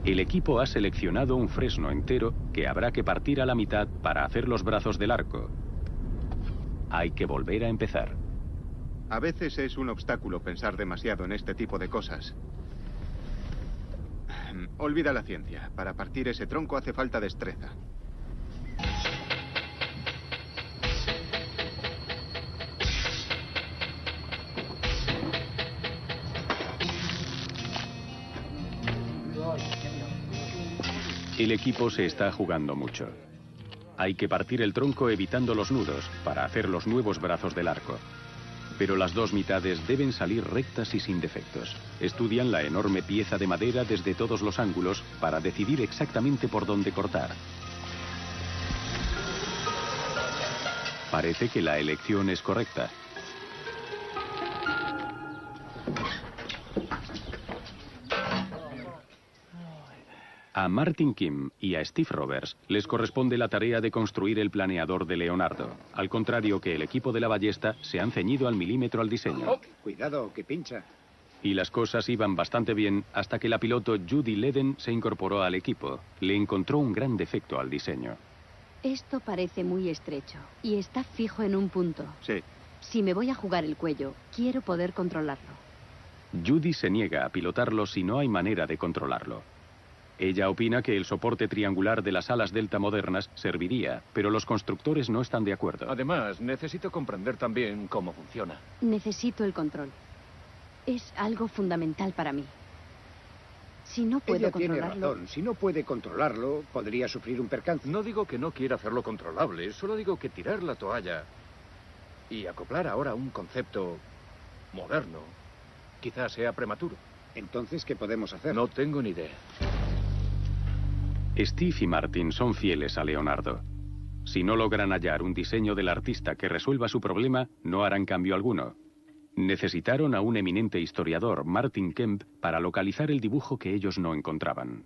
El equipo ha seleccionado un fresno entero que habrá que partir a la mitad para hacer los brazos del arco. Hay que volver a empezar. A veces es un obstáculo pensar demasiado en este tipo de cosas. Olvida la ciencia. Para partir ese tronco hace falta destreza. El equipo se está jugando mucho. Hay que partir el tronco evitando los nudos para hacer los nuevos brazos del arco. Pero las dos mitades deben salir rectas y sin defectos. Estudian la enorme pieza de madera desde todos los ángulos para decidir exactamente por dónde cortar. Parece que la elección es correcta. A Martin Kim y a Steve Roberts les corresponde la tarea de construir el planeador de Leonardo. Al contrario que el equipo de la ballesta, se han ceñido al milímetro al diseño. Oh, cuidado, que pincha. Y las cosas iban bastante bien hasta que la piloto Judy Leden se incorporó al equipo. Le encontró un gran defecto al diseño. Esto parece muy estrecho y está fijo en un punto. Sí. Si me voy a jugar el cuello, quiero poder controlarlo. Judy se niega a pilotarlo si no hay manera de controlarlo. Ella opina que el soporte triangular de las alas delta modernas serviría, pero los constructores no están de acuerdo. Además, necesito comprender también cómo funciona. Necesito el control. Es algo fundamental para mí. Si no puedo Ella tiene controlarlo... razón. Si no puede controlarlo, podría sufrir un percance. No digo que no quiera hacerlo controlable, solo digo que tirar la toalla y acoplar ahora un concepto moderno quizás sea prematuro. Entonces, ¿qué podemos hacer? No tengo ni idea. Steve y Martin son fieles a Leonardo. Si no logran hallar un diseño del artista que resuelva su problema, no harán cambio alguno. Necesitaron a un eminente historiador, Martin Kemp, para localizar el dibujo que ellos no encontraban.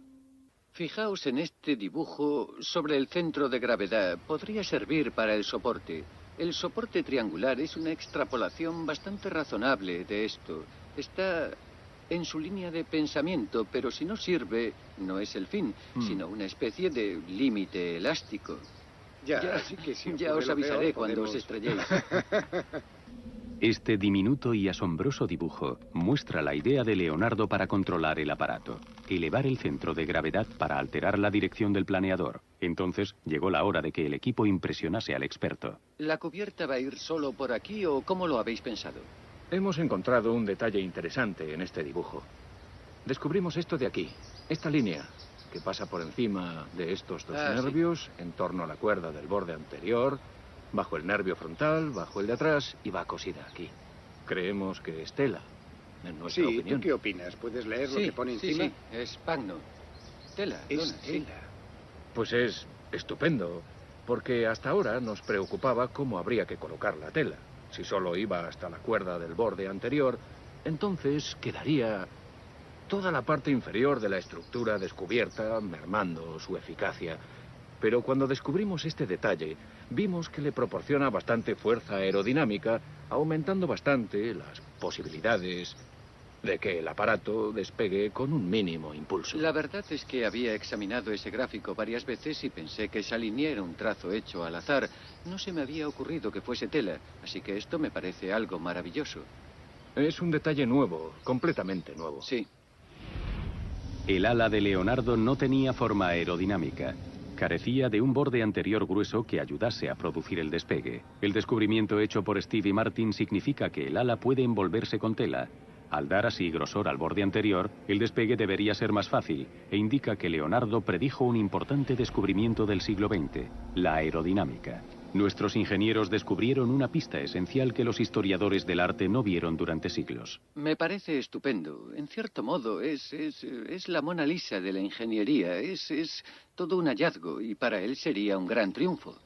Fijaos en este dibujo sobre el centro de gravedad. Podría servir para el soporte. El soporte triangular es una extrapolación bastante razonable de esto. Está en su línea de pensamiento, pero si no sirve, no es el fin, sino una especie de límite elástico. Así que si Ya os avisaré cuando os estrelléis. Este diminuto y asombroso dibujo muestra la idea de Leonardo para controlar el aparato, elevar el centro de gravedad para alterar la dirección del planeador. Entonces llegó la hora de que el equipo impresionase al experto. ¿La cubierta va a ir solo por aquí o cómo lo habéis pensado? Hemos encontrado un detalle interesante en este dibujo. Descubrimos esto de aquí, esta línea, que pasa por encima de estos dos nervios, en torno a la cuerda del borde anterior, bajo el nervio frontal, bajo el de atrás y va cosida aquí. Creemos que es tela, en nuestra opinión. ¿Tú qué opinas? ¿Puedes leer lo que pone encima? Sí, es pagno. Tela. Es tela. Pues es estupendo, porque hasta ahora nos preocupaba cómo habría que colocar la tela. Si solo iba hasta la cuerda del borde anterior, entonces quedaría toda la parte inferior de la estructura descubierta, mermando su eficacia. Pero cuando descubrimos este detalle, vimos que le proporciona bastante fuerza aerodinámica, aumentando bastante las posibilidades de que el aparato despegue con un mínimo impulso. La verdad es que había examinado ese gráfico varias veces y pensé que esa línea era un trazo hecho al azar. No se me había ocurrido que fuese tela, así que esto me parece algo maravilloso. Es un detalle nuevo, completamente nuevo. Sí. El ala de Leonardo no tenía forma aerodinámica. Carecía de un borde anterior grueso que ayudase a producir el despegue. El descubrimiento hecho por Steve y Martin significa que el ala puede envolverse con tela. Al dar así grosor al borde anterior, el despegue debería ser más fácil, e indica que Leonardo predijo un importante descubrimiento del siglo XX, la aerodinámica. Nuestros ingenieros descubrieron una pista esencial que los historiadores del arte no vieron durante siglos. Me parece estupendo. En cierto modo, es la Mona Lisa de la ingeniería. Es todo un hallazgo y para él sería un gran triunfo.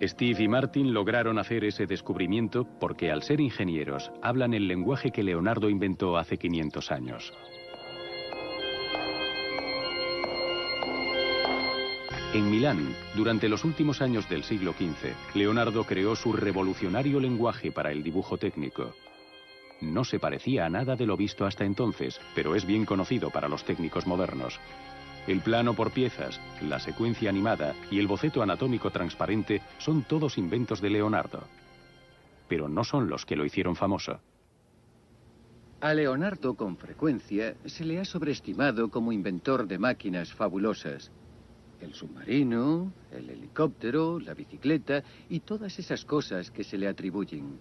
Steve y Martin lograron hacer ese descubrimiento porque, al ser ingenieros, hablan el lenguaje que Leonardo inventó hace 500 años. En Milán, durante los últimos años del siglo XV, Leonardo creó su revolucionario lenguaje para el dibujo técnico. No se parecía a nada de lo visto hasta entonces, pero es bien conocido para los técnicos modernos. El plano por piezas, la secuencia animada y el boceto anatómico transparente son todos inventos de Leonardo. Pero no son los que lo hicieron famoso. A Leonardo, con frecuencia, se le ha sobreestimado como inventor de máquinas fabulosas. El submarino, el helicóptero, la bicicleta y todas esas cosas que se le atribuyen.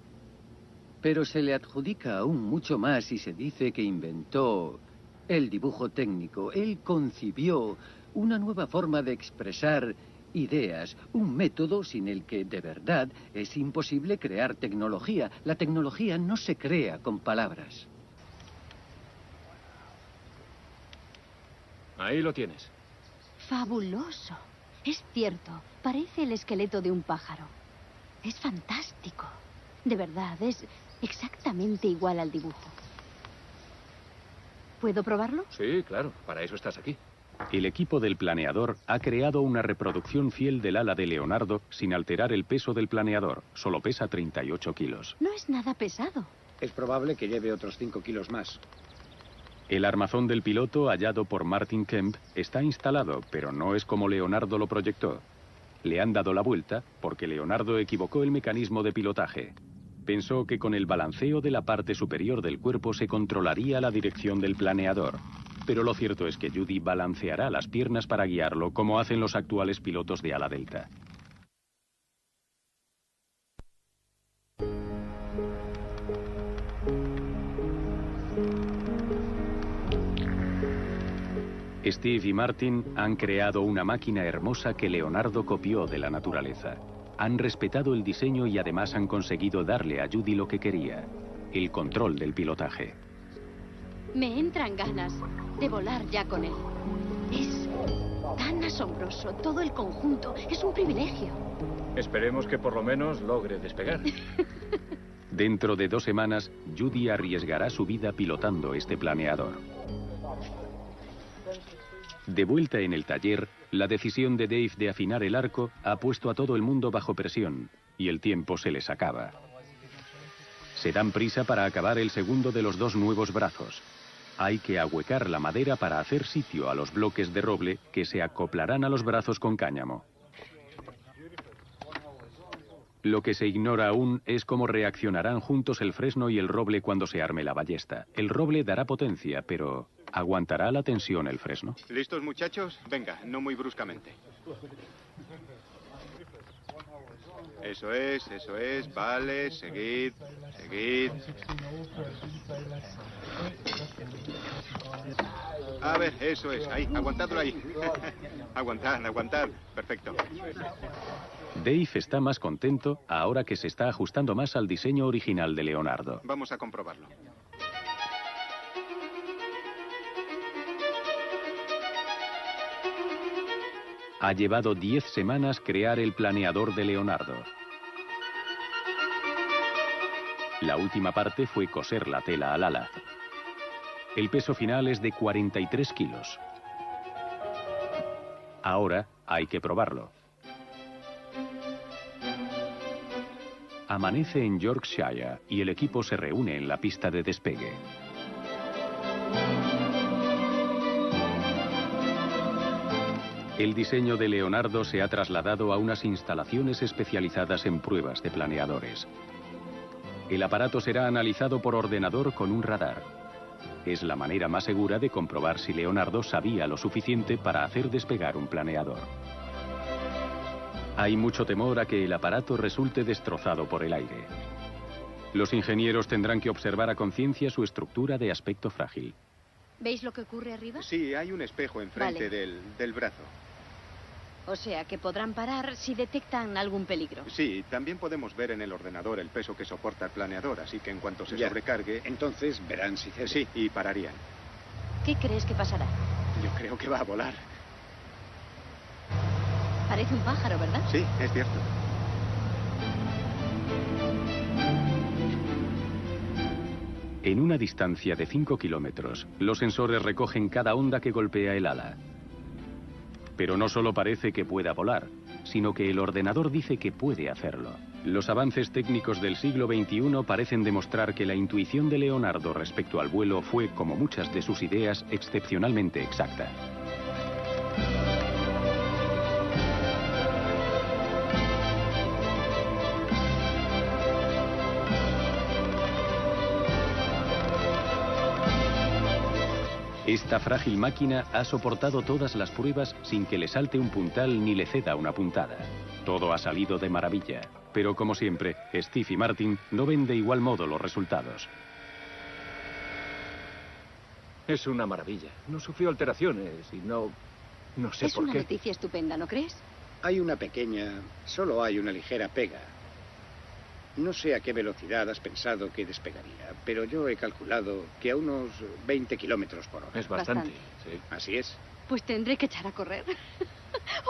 Pero se le adjudica aún mucho más y se dice que inventó el dibujo técnico. Él concibió una nueva forma de expresar ideas, un método sin el que, de verdad, es imposible crear tecnología. La tecnología no se crea con palabras. Ahí lo tienes. Fabuloso. Es cierto, parece el esqueleto de un pájaro. Es fantástico. De verdad, es exactamente igual al dibujo. ¿Puedo probarlo? Sí, claro, para eso estás aquí. El equipo del planeador ha creado una reproducción fiel del ala de Leonardo sin alterar el peso del planeador. Solo pesa 38 kilos. No es nada pesado. Es probable que lleve otros 5 kilos más. El armazón del piloto, hallado por Martin Kemp, está instalado, pero no es como Leonardo lo proyectó. Le han dado la vuelta porque Leonardo equivocó el mecanismo de pilotaje. Pensó que con el balanceo de la parte superior del cuerpo se controlaría la dirección del planeador. Pero lo cierto es que Judy balanceará las piernas para guiarlo, como hacen los actuales pilotos de ala delta. Steve y Martin han creado una máquina hermosa que Leonardo copió de la naturaleza. Han respetado el diseño y además han conseguido darle a Judy lo que quería: el control del pilotaje. Me entran ganas de volar ya con él. Es tan asombroso, todo el conjunto. Es un privilegio. Esperemos que por lo menos logre despegar. Dentro de 2 semanas, Judy arriesgará su vida pilotando este planeador. De vuelta en el taller, la decisión de Dave de afinar el arco ha puesto a todo el mundo bajo presión, y el tiempo se les acaba. Se dan prisa para acabar el segundo de los 2 nuevos brazos. Hay que ahuecar la madera para hacer sitio a los bloques de roble que se acoplarán a los brazos con cáñamo. Lo que se ignora aún es cómo reaccionarán juntos el fresno y el roble cuando se arme la ballesta. El roble dará potencia, pero ¿aguantará la tensión el fresno? ¿Listos, muchachos? Venga, no muy bruscamente. Eso es, vale, seguid. A ver, eso es, ahí, aguantadlo ahí. Aguantad, perfecto. Dave está más contento ahora que se está ajustando más al diseño original de Leonardo. Vamos a comprobarlo. Ha llevado 10 semanas crear el planeador de Leonardo. La última parte fue coser la tela al ala. El peso final es de 43 kilos. Ahora hay que probarlo. Amanece en Yorkshire y el equipo se reúne en la pista de despegue. El diseño de Leonardo se ha trasladado a unas instalaciones especializadas en pruebas de planeadores. El aparato será analizado por ordenador con un radar. Es la manera más segura de comprobar si Leonardo sabía lo suficiente para hacer despegar un planeador. Hay mucho temor a que el aparato resulte destrozado por el aire. Los ingenieros tendrán que observar a conciencia su estructura de aspecto frágil. ¿Veis lo que ocurre arriba? Sí, hay un espejo enfrente del brazo. O sea, que podrán parar si detectan algún peligro. Sí, también podemos ver en el ordenador el peso que soporta el planeador, así que en cuanto se sobrecargue... Entonces verán si cede. Sí, y pararían. ¿Qué crees que pasará? Yo creo que va a volar. Parece un pájaro, ¿verdad? Sí, es cierto. En una distancia de 5 kilómetros, los sensores recogen cada onda que golpea el ala. Pero no solo parece que pueda volar, sino que el ordenador dice que puede hacerlo. Los avances técnicos del siglo XXI parecen demostrar que la intuición de Leonardo respecto al vuelo fue, como muchas de sus ideas, excepcionalmente exacta. Esta frágil máquina ha soportado todas las pruebas sin que le salte un puntal ni le ceda una puntada. Todo ha salido de maravilla, pero como siempre, Steve y Martin no ven de igual modo los resultados. Es una maravilla. No sufrió alteraciones y no No sé Es por una qué. noticia estupenda, ¿no crees? Hay una pequeña, solo hay una ligera pega. No sé a qué velocidad has pensado que despegaría, pero yo he calculado que a unos 20 kilómetros por hora. Es bastante, Bastante. sí. Así es. Pues tendré que echar a correr.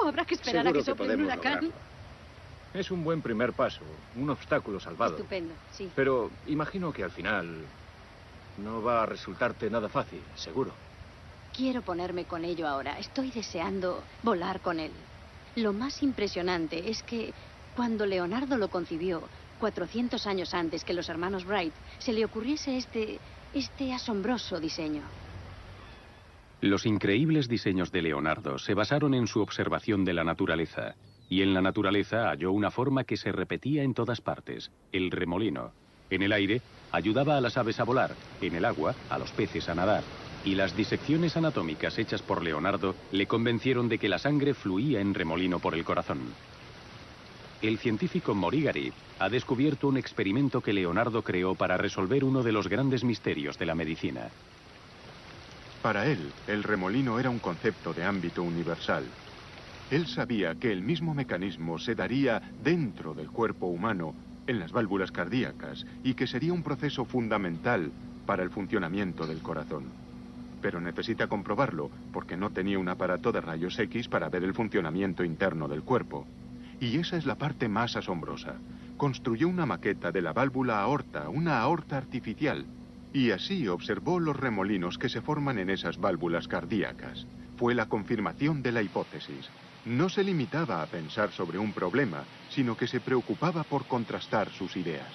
O habrá que esperar Seguro a que que sople un podemos huracán. lograrlo. Es un buen primer paso, un obstáculo salvado. Estupendo, sí. Pero imagino que al final no va a resultarte nada fácil, seguro. Quiero ponerme con ello ahora. Estoy deseando volar con él. Lo más impresionante es que cuando Leonardo lo concibió, 400 años antes que los hermanos Wright, se le ocurriese este asombroso diseño. Los increíbles diseños de Leonardo se basaron en su observación de la naturaleza, y en la naturaleza halló una forma que se repetía en todas partes, el remolino. En el aire, ayudaba a las aves a volar, en el agua, a los peces a nadar, y las disecciones anatómicas hechas por Leonardo le convencieron de que la sangre fluía en remolino por el corazón. El científico Morigari ha descubierto un experimento que Leonardo creó para resolver uno de los grandes misterios de la medicina. Para él, el remolino era un concepto de ámbito universal. Él sabía que el mismo mecanismo se daría dentro del cuerpo humano, en las válvulas cardíacas, y que sería un proceso fundamental para el funcionamiento del corazón. Pero necesita comprobarlo, porque no tenía un aparato de rayos X para ver el funcionamiento interno del cuerpo. Y esa es la parte más asombrosa. Construyó una maqueta de la válvula aorta, una aorta artificial, y así observó los remolinos que se forman en esas válvulas cardíacas. Fue la confirmación de la hipótesis. No se limitaba a pensar sobre un problema, sino que se preocupaba por contrastar sus ideas.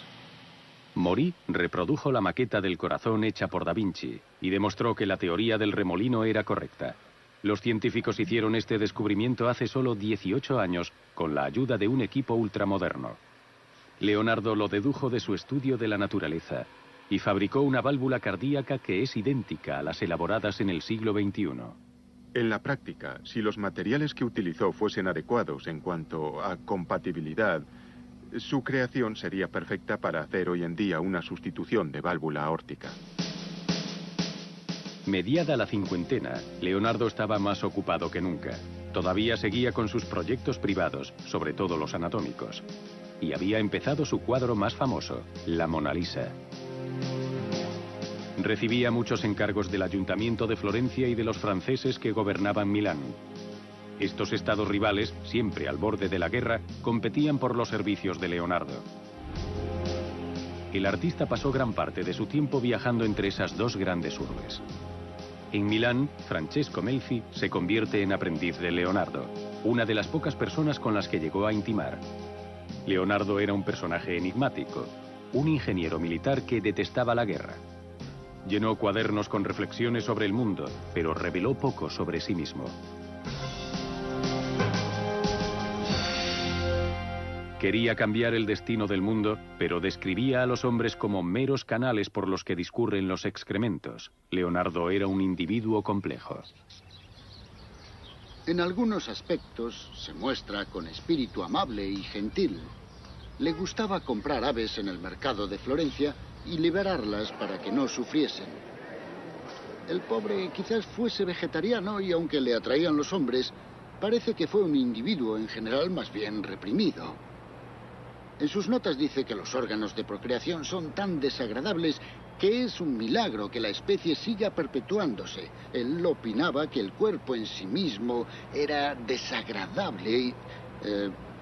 Mori reprodujo la maqueta del corazón hecha por Da Vinci y demostró que la teoría del remolino era correcta. Los científicos hicieron este descubrimiento hace solo 18 años con la ayuda de un equipo ultramoderno. Leonardo lo dedujo de su estudio de la naturaleza y fabricó una válvula cardíaca que es idéntica a las elaboradas en el siglo XXI. En la práctica, si los materiales que utilizó fuesen adecuados en cuanto a compatibilidad, su creación sería perfecta para hacer hoy en día una sustitución de válvula aórtica. Mediada la cincuentena, Leonardo estaba más ocupado que nunca. Todavía seguía con sus proyectos privados, sobre todo los anatómicos. Y había empezado su cuadro más famoso, la Mona Lisa. Recibía muchos encargos del Ayuntamiento de Florencia y de los franceses que gobernaban Milán. Estos estados rivales, siempre al borde de la guerra, competían por los servicios de Leonardo. El artista pasó gran parte de su tiempo viajando entre esas dos grandes urbes. En Milán, Francesco Melfi se convierte en aprendiz de Leonardo, una de las pocas personas con las que llegó a intimar. Leonardo era un personaje enigmático, un ingeniero militar que detestaba la guerra. Llenó cuadernos con reflexiones sobre el mundo, pero reveló poco sobre sí mismo. Quería cambiar el destino del mundo, pero describía a los hombres como meros canales por los que discurren los excrementos. Leonardo era un individuo complejo. En algunos aspectos se muestra con espíritu amable y gentil. Le gustaba comprar aves en el mercado de Florencia y liberarlas para que no sufriesen. El pobre quizás fuese vegetariano y aunque le atraían los hombres, parece que fue un individuo en general más bien reprimido. En sus notas dice que los órganos de procreación son tan desagradables que es un milagro que la especie siga perpetuándose. Él opinaba que el cuerpo en sí mismo era desagradable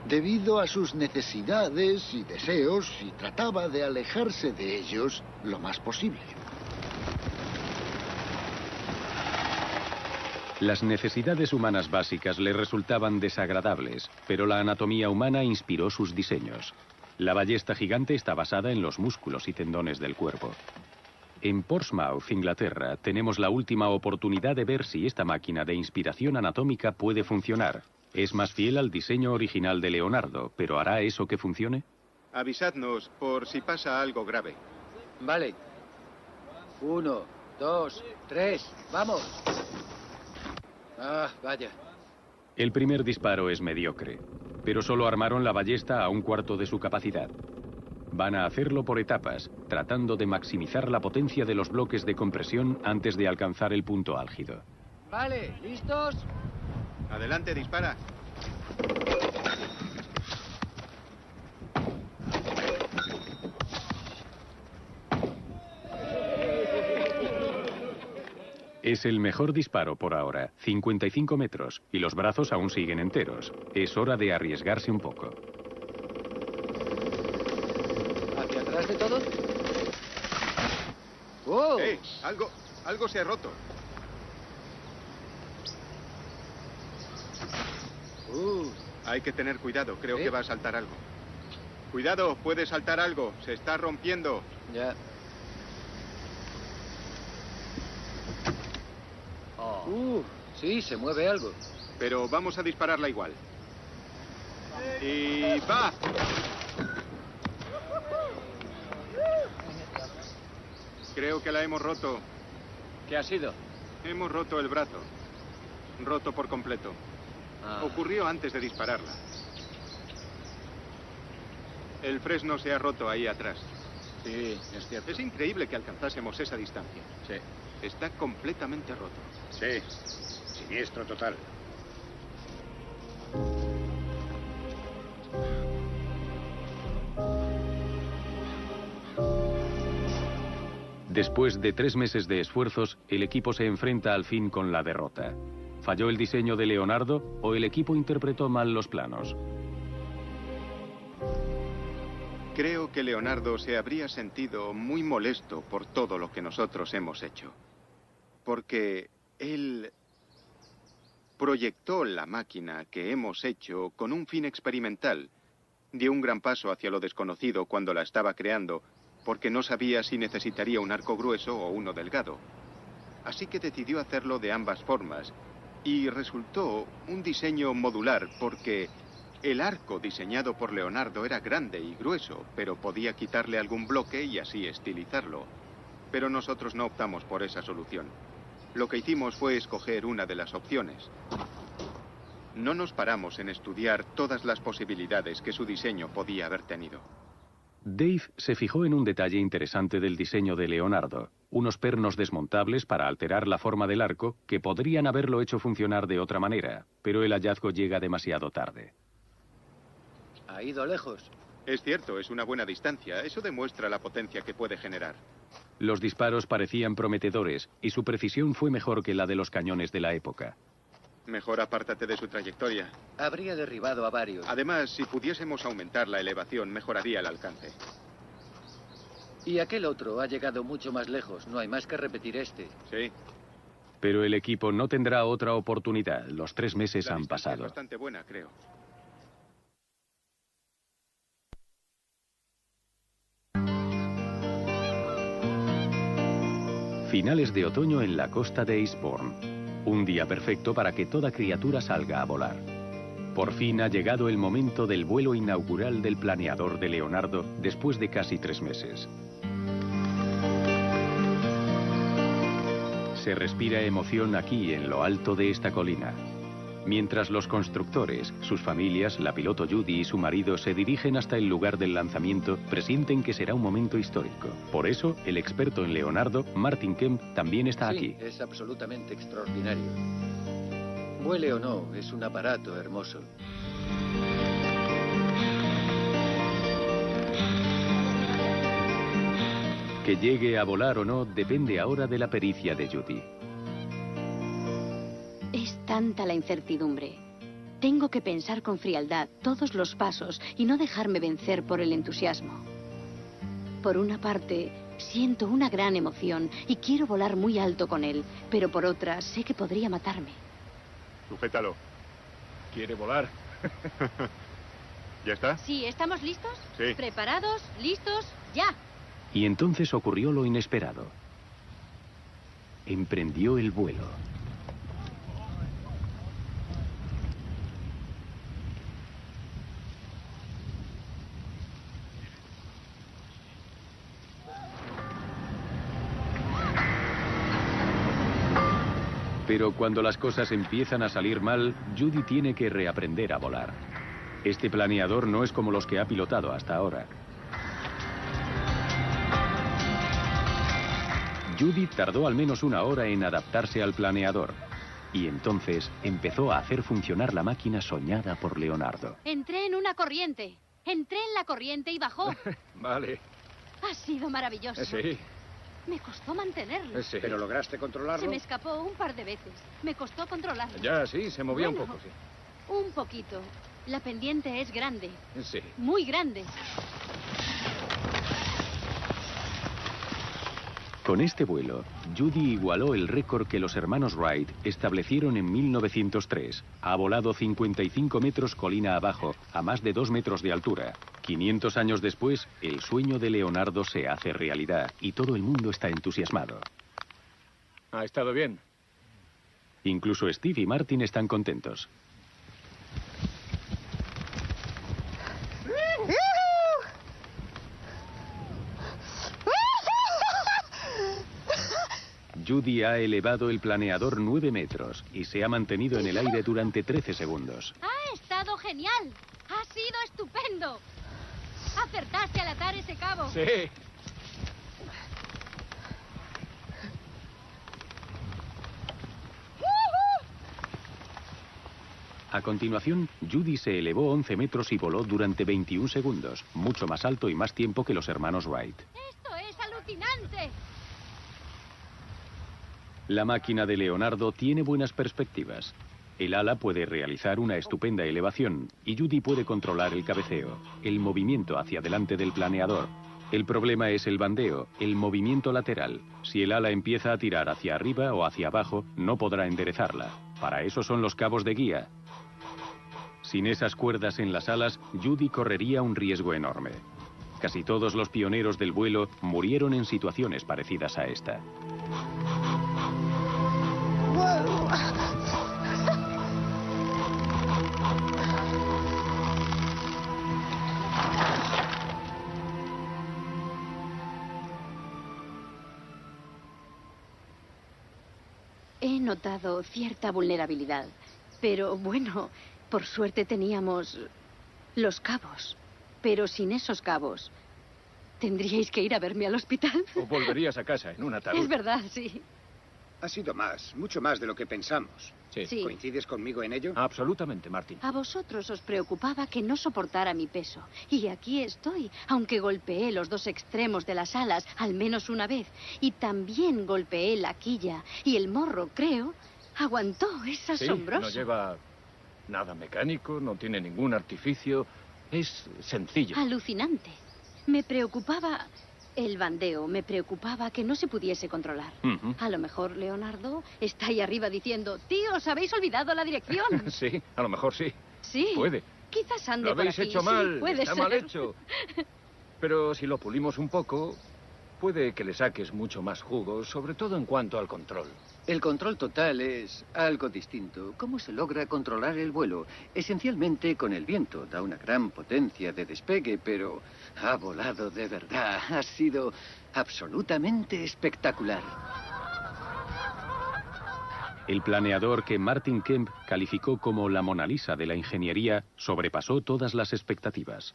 debido a sus necesidades y deseos y trataba de alejarse de ellos lo más posible. Las necesidades humanas básicas le resultaban desagradables, pero la anatomía humana inspiró sus diseños. La ballesta gigante está basada en los músculos y tendones del cuerpo. En Portsmouth, Inglaterra, tenemos la última oportunidad de ver si esta máquina de inspiración anatómica puede funcionar. Es más fiel al diseño original de Leonardo, pero ¿hará eso que funcione? Avisadnos por si pasa algo grave. Vale. 1, 2, 3, ¡vamos! Ah, vaya. El primer disparo es mediocre, pero solo armaron la ballesta a un cuarto de su capacidad. Van a hacerlo por etapas, tratando de maximizar la potencia de los bloques de compresión antes de alcanzar el punto álgido. Vale, ¿listos? Adelante, dispara. Es el mejor disparo por ahora, 55 metros, y los brazos aún siguen enteros. Es hora de arriesgarse un poco. ¿Hacia atrás de todo? ¡Oh! Algo se ha roto. Hay que tener cuidado, creo que va a saltar algo. Cuidado, puede saltar algo, se está rompiendo. Ya. Sí, se mueve algo. Pero vamos a dispararla igual. ¡Y va! Creo que la hemos roto. ¿Qué ha sido? Hemos roto el brazo. Roto por completo. Ocurrió antes de dispararla. El fresno se ha roto ahí atrás. Sí, es cierto. Es increíble que alcanzásemos esa distancia. Sí. Está completamente roto. Sí. Siniestro total. Después de 3 meses de esfuerzos, el equipo se enfrenta al fin con la derrota. ¿Falló el diseño de Leonardo o el equipo interpretó mal los planos? Creo que Leonardo se habría sentido muy molesto por todo lo que nosotros hemos hecho. Porque él proyectó la máquina que hemos hecho con un fin experimental. Dio un gran paso hacia lo desconocido cuando la estaba creando, porque no sabía si necesitaría un arco grueso o uno delgado. Así que decidió hacerlo de ambas formas, y resultó un diseño modular, porque el arco diseñado por Leonardo era grande y grueso, pero podía quitarle algún bloque y así estilizarlo. Pero nosotros no optamos por esa solución. Lo que hicimos fue escoger una de las opciones. No nos paramos en estudiar todas las posibilidades que su diseño podía haber tenido. Dave se fijó en un detalle interesante del diseño de Leonardo, unos pernos desmontables para alterar la forma del arco que podrían haberlo hecho funcionar de otra manera, pero el hallazgo llega demasiado tarde. Ha ido lejos. Es cierto, es una buena distancia. Eso demuestra la potencia que puede generar. Los disparos parecían prometedores y su precisión fue mejor que la de los cañones de la época. Mejor apártate de su trayectoria. Habría derribado a varios. Además, si pudiésemos aumentar la elevación, mejoraría el alcance. Y aquel otro ha llegado mucho más lejos. No hay más que repetir este. Sí. Pero el equipo no tendrá otra oportunidad. Los 3 meses han pasado. Es bastante buena, creo. Finales de otoño en la costa de Eastbourne. Un día perfecto para que toda criatura salga a volar. Por fin ha llegado el momento del vuelo inaugural del planeador de Leonardo después de casi 3 meses. Se respira emoción aquí en lo alto de esta colina. Mientras los constructores, sus familias, la piloto Judy y su marido se dirigen hasta el lugar del lanzamiento, presienten que será un momento histórico. Por eso, el experto en Leonardo, Martin Kemp, también está aquí. Sí, es absolutamente extraordinario. Vuele o no, es un aparato hermoso. Que llegue a volar o no depende ahora de la pericia de Judy. Es tanta la incertidumbre. Tengo que pensar con frialdad todos los pasos y no dejarme vencer por el entusiasmo. Por una parte, siento una gran emoción y quiero volar muy alto con él, pero por otra, sé que podría matarme. Sujétalo. ¿Quiere volar? ¿Ya está? Sí, ¿estamos listos? Sí. ¿Preparados? ¿Listos? ¡Ya! Y entonces ocurrió lo inesperado. Emprendió el vuelo. Pero cuando las cosas empiezan a salir mal, Judy tiene que reaprender a volar. Este planeador no es como los que ha pilotado hasta ahora. Judy tardó al menos 1 hora en adaptarse al planeador. Y entonces empezó a hacer funcionar la máquina soñada por Leonardo. Entré en una corriente. Entré en la corriente y bajó. Vale. Ha sido maravilloso. Sí. Me costó mantenerlo. Sí. ¿Pero lograste controlarlo? Se me escapó un par de veces. Me costó controlarlo. Ya, sí, se movía un Bueno, poco, sí. Un poquito. La pendiente es grande. Sí. Muy grande. Con este vuelo, Judy igualó el récord que los hermanos Wright establecieron en 1903. Ha volado 55 metros colina abajo, a más de 2 metros de altura. 500 años después, el sueño de Leonardo se hace realidad y todo el mundo está entusiasmado. Ha estado bien. Incluso Steve y Martin están contentos. Judy ha elevado el planeador 9 metros y se ha mantenido en el aire durante 13 segundos. Ha estado genial. Ha sido estupendo. Acertaste al atar ese cabo. Sí. A continuación, Judy se elevó 11 metros y voló durante 21 segundos, mucho más alto y más tiempo que los hermanos Wright. Esto es alucinante. La máquina de Leonardo tiene buenas perspectivas. El ala puede realizar una estupenda elevación y Judy puede controlar el cabeceo, el movimiento hacia delante del planeador. El problema es el bandeo, el movimiento lateral. Si el ala empieza a tirar hacia arriba o hacia abajo, no podrá enderezarla. Para eso son los cabos de guía. Sin esas cuerdas en las alas, Judy correría un riesgo enorme. Casi todos los pioneros del vuelo murieron en situaciones parecidas a esta. He notado cierta vulnerabilidad, pero bueno, por suerte teníamos los cabos. Pero sin esos cabos, tendríais que ir a verme al hospital. O volverías a casa en un ataúd. Es verdad, sí. Ha sido más, mucho más de lo que pensamos. Sí. ¿Coincides conmigo en ello? Absolutamente, Martin. A vosotros os preocupaba que no soportara mi peso. Y aquí estoy, aunque golpeé los dos extremos de las alas al menos una vez. Y también golpeé la quilla. Y el morro, creo, aguantó. Es asombroso. No lleva nada mecánico, no tiene ningún artificio. Es sencillo. Alucinante. Me preocupaba el bandeo, me preocupaba que no se pudiese controlar. A lo mejor Leonardo está ahí arriba diciendo: tío, os habéis olvidado la dirección. Sí, a lo mejor sí. Sí. Puede. Quizás ande Lo habéis por aquí. hecho mal, Sí, puede está ser. mal hecho. Pero si lo pulimos un poco, puede que le saques mucho más jugo, sobre todo en cuanto al control. El control total es algo distinto. ¿Cómo se logra controlar el vuelo? Esencialmente con el viento. Da una gran potencia de despegue, pero ha volado de verdad. Ha sido absolutamente espectacular. El planeador que Martin Kemp calificó como la Mona Lisa de la ingeniería sobrepasó todas las expectativas.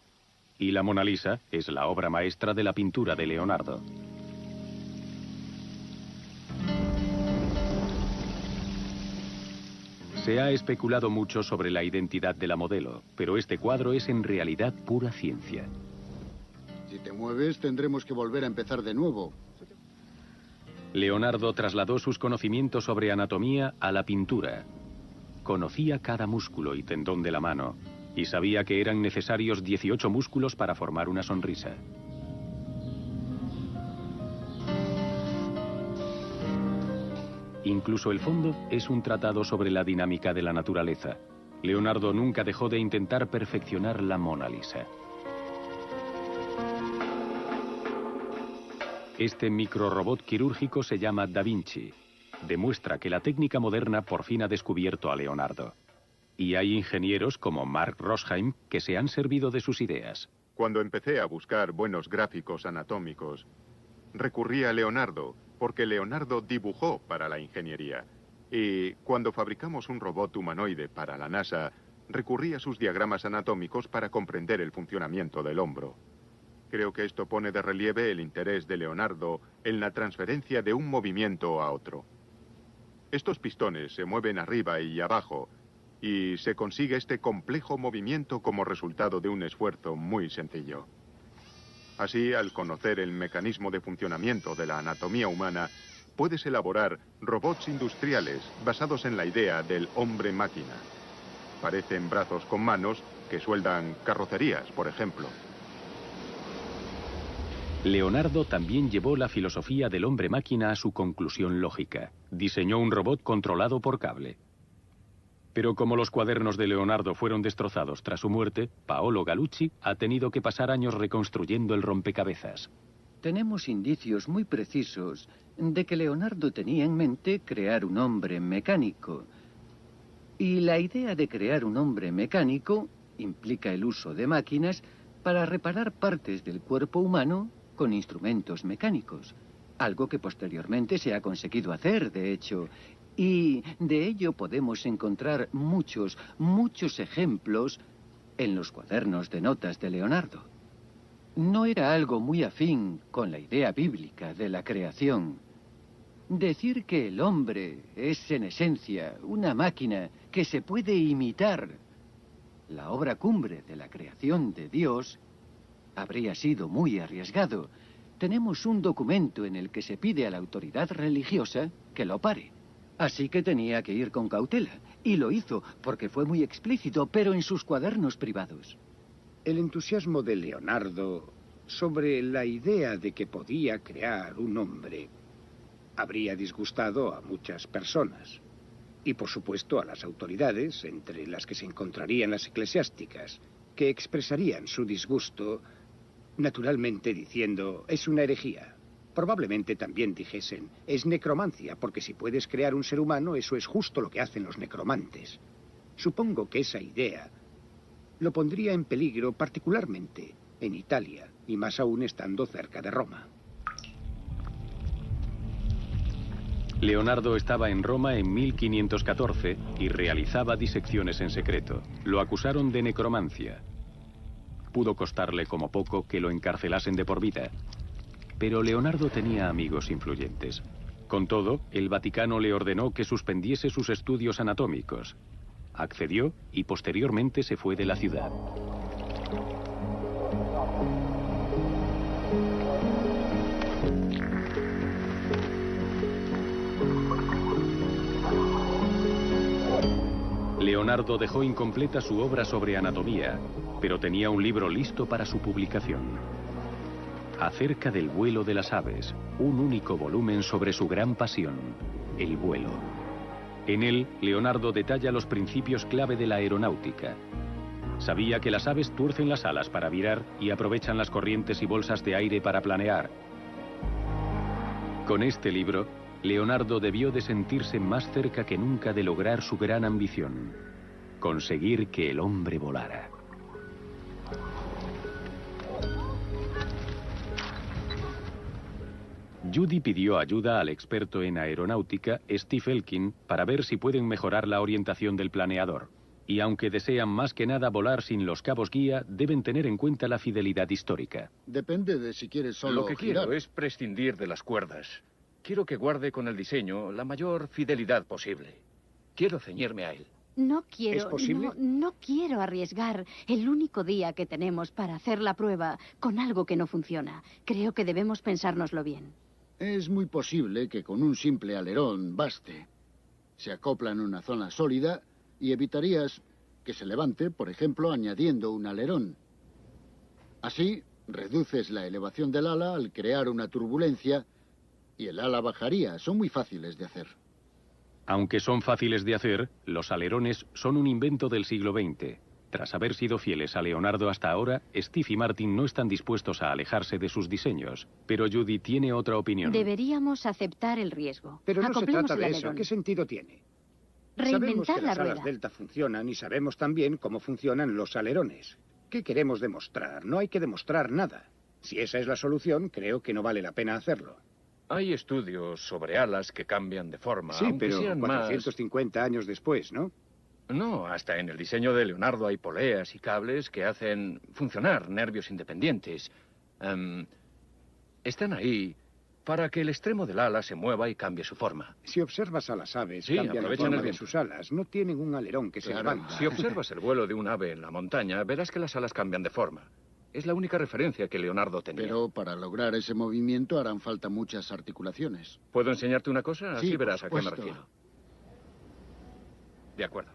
Y la Mona Lisa es la obra maestra de la pintura de Leonardo. Se ha especulado mucho sobre la identidad de la modelo, pero este cuadro es en realidad pura ciencia. Si te mueves, tendremos que volver a empezar de nuevo. Leonardo trasladó sus conocimientos sobre anatomía a la pintura. Conocía cada músculo y tendón de la mano, y sabía que eran necesarios 18 músculos para formar una sonrisa. Incluso el fondo es un tratado sobre la dinámica de la naturaleza. Leonardo nunca dejó de intentar perfeccionar la Mona Lisa. Este microrobot quirúrgico se llama Da Vinci. Demuestra que la técnica moderna por fin ha descubierto a Leonardo. Y hay ingenieros como Mark Rosheim que se han servido de sus ideas. Cuando empecé a buscar buenos gráficos anatómicos, recurrí a Leonardo, porque Leonardo dibujó para la ingeniería. Y cuando fabricamos un robot humanoide para la NASA, recurrí a sus diagramas anatómicos para comprender el funcionamiento del hombro. Creo que esto pone de relieve el interés de Leonardo en la transferencia de un movimiento a otro. Estos pistones se mueven arriba y abajo y se consigue este complejo movimiento como resultado de un esfuerzo muy sencillo. Así, al conocer el mecanismo de funcionamiento de la anatomía humana, puedes elaborar robots industriales basados en la idea del hombre-máquina. Parecen brazos con manos que sueldan carrocerías, por ejemplo. Leonardo también llevó la filosofía del hombre-máquina a su conclusión lógica. Diseñó un robot controlado por cable. Pero como los cuadernos de Leonardo fueron destrozados tras su muerte, Paolo Gallucci ha tenido que pasar años reconstruyendo el rompecabezas. Tenemos indicios muy precisos de que Leonardo tenía en mente crear un hombre mecánico. Y la idea de crear un hombre mecánico implica el uso de máquinas para reparar partes del cuerpo humano con instrumentos mecánicos. Algo que posteriormente se ha conseguido hacer, de hecho. Y de ello podemos encontrar muchos ejemplos en los cuadernos de notas de Leonardo. No era algo muy afín con la idea bíblica de la creación. Decir que el hombre es en esencia una máquina que se puede imitar, la obra cumbre de la creación de Dios, habría sido muy arriesgado. Tenemos un documento en el que se pide a la autoridad religiosa que lo pare. Así que tenía que ir con cautela. Y lo hizo, porque fue muy explícito, pero en sus cuadernos privados. El entusiasmo de Leonardo sobre la idea de que podía crear un hombre habría disgustado a muchas personas. Y por supuesto a las autoridades, entre las que se encontrarían las eclesiásticas, que expresarían su disgusto, naturalmente diciendo, es una herejía. Probablemente también dijesen, es necromancia, porque si puedes crear un ser humano, eso es justo lo que hacen los necromantes. Supongo que esa idea lo pondría en peligro particularmente en Italia, y más aún estando cerca de Roma. Leonardo estaba en Roma en 1514 y realizaba disecciones en secreto. Lo acusaron de necromancia. Pudo costarle como poco que lo encarcelasen de por vida. Pero Leonardo tenía amigos influyentes. Con todo, el Vaticano le ordenó que suspendiese sus estudios anatómicos. Accedió y posteriormente se fue de la ciudad. Leonardo dejó incompleta su obra sobre anatomía, pero tenía un libro listo para su publicación. Acerca del vuelo de las aves, un único volumen sobre su gran pasión, el vuelo. En él, Leonardo detalla los principios clave de la aeronáutica. Sabía que las aves tuercen las alas para virar y aprovechan las corrientes y bolsas de aire para planear. Con este libro, Leonardo debió de sentirse más cerca que nunca de lograr su gran ambición, conseguir que el hombre volara. Judy pidió ayuda al experto en aeronáutica, Steve Elkin, para ver si pueden mejorar la orientación del planeador. Y aunque desean más que nada volar sin los cabos guía, deben tener en cuenta la fidelidad histórica. Depende de si quieres solo Lo que girar. quiero es prescindir de las cuerdas. Quiero que guarde con el diseño la mayor fidelidad posible. Quiero ceñirme a él. No quiero... ¿Es posible? No quiero arriesgar el único día que tenemos para hacer la prueba con algo que no funciona. Creo que debemos pensárnoslo bien. Es muy posible que con un simple alerón baste. Se acopla en una zona sólida y evitarías que se levante, por ejemplo, añadiendo un alerón. Así, reduces la elevación del ala al crear una turbulencia y el ala bajaría. Son muy fáciles de hacer. Aunque son fáciles de hacer, los alerones son un invento del siglo XX. Tras haber sido fieles a Leonardo hasta ahora, Steve y Martin no están dispuestos a alejarse de sus diseños. Pero Judy tiene otra opinión. Deberíamos aceptar el riesgo. Pero no se Acoplemos trata de el eso. alerón. ¿Qué sentido tiene? Reinventar Sabemos que la las alas rueda. delta funcionan y sabemos también cómo funcionan los alerones. ¿Qué queremos demostrar? No hay que demostrar nada. Si esa es la solución, creo que no vale la pena hacerlo. Hay estudios sobre alas que cambian de forma, Sí, aunque pero sean 450 años después, ¿no? No, hasta en el diseño de Leonardo hay poleas y cables que hacen funcionar nervios independientes. Están ahí para que el extremo del ala se mueva y cambie su forma. Si observas a las aves, Sí, cambian la aprovechan forma el de viento. sus alas. No tienen un alerón que se Claro. levanta. Si observas el vuelo de un ave en la montaña, verás que las alas cambian de forma. Es la única referencia que Leonardo tenía. Pero para lograr ese movimiento harán falta muchas articulaciones. ¿Puedo enseñarte una cosa? Así Sí, por verás a qué me supuesto. refiero. De acuerdo.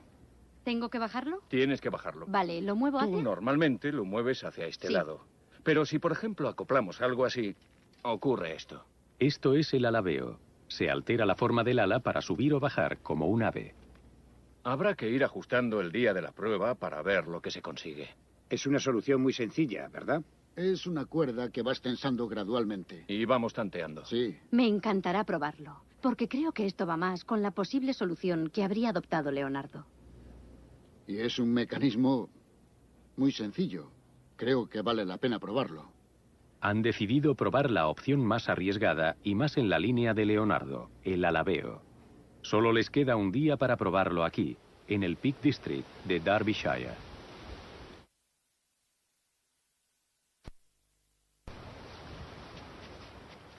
¿Tengo que bajarlo? Tienes que bajarlo. Vale, ¿lo muevo Tú hacia? normalmente lo mueves hacia este Sí. lado. Pero si, por ejemplo, acoplamos algo así, ocurre esto. Esto es el alabeo. Se altera la forma del ala para subir o bajar como un ave. Habrá que ir ajustando el día de la prueba para ver lo que se consigue. Es una solución muy sencilla, ¿verdad? Es una cuerda que vas tensando gradualmente. Y vamos tanteando. Sí. Me encantará probarlo, porque creo que esto va más con la posible solución que habría adoptado Leonardo. Y es un mecanismo muy sencillo. Creo que vale la pena probarlo. Han decidido probar la opción más arriesgada y más en la línea de Leonardo, el alabeo. Solo les queda un día para probarlo aquí, en el Peak District de Derbyshire.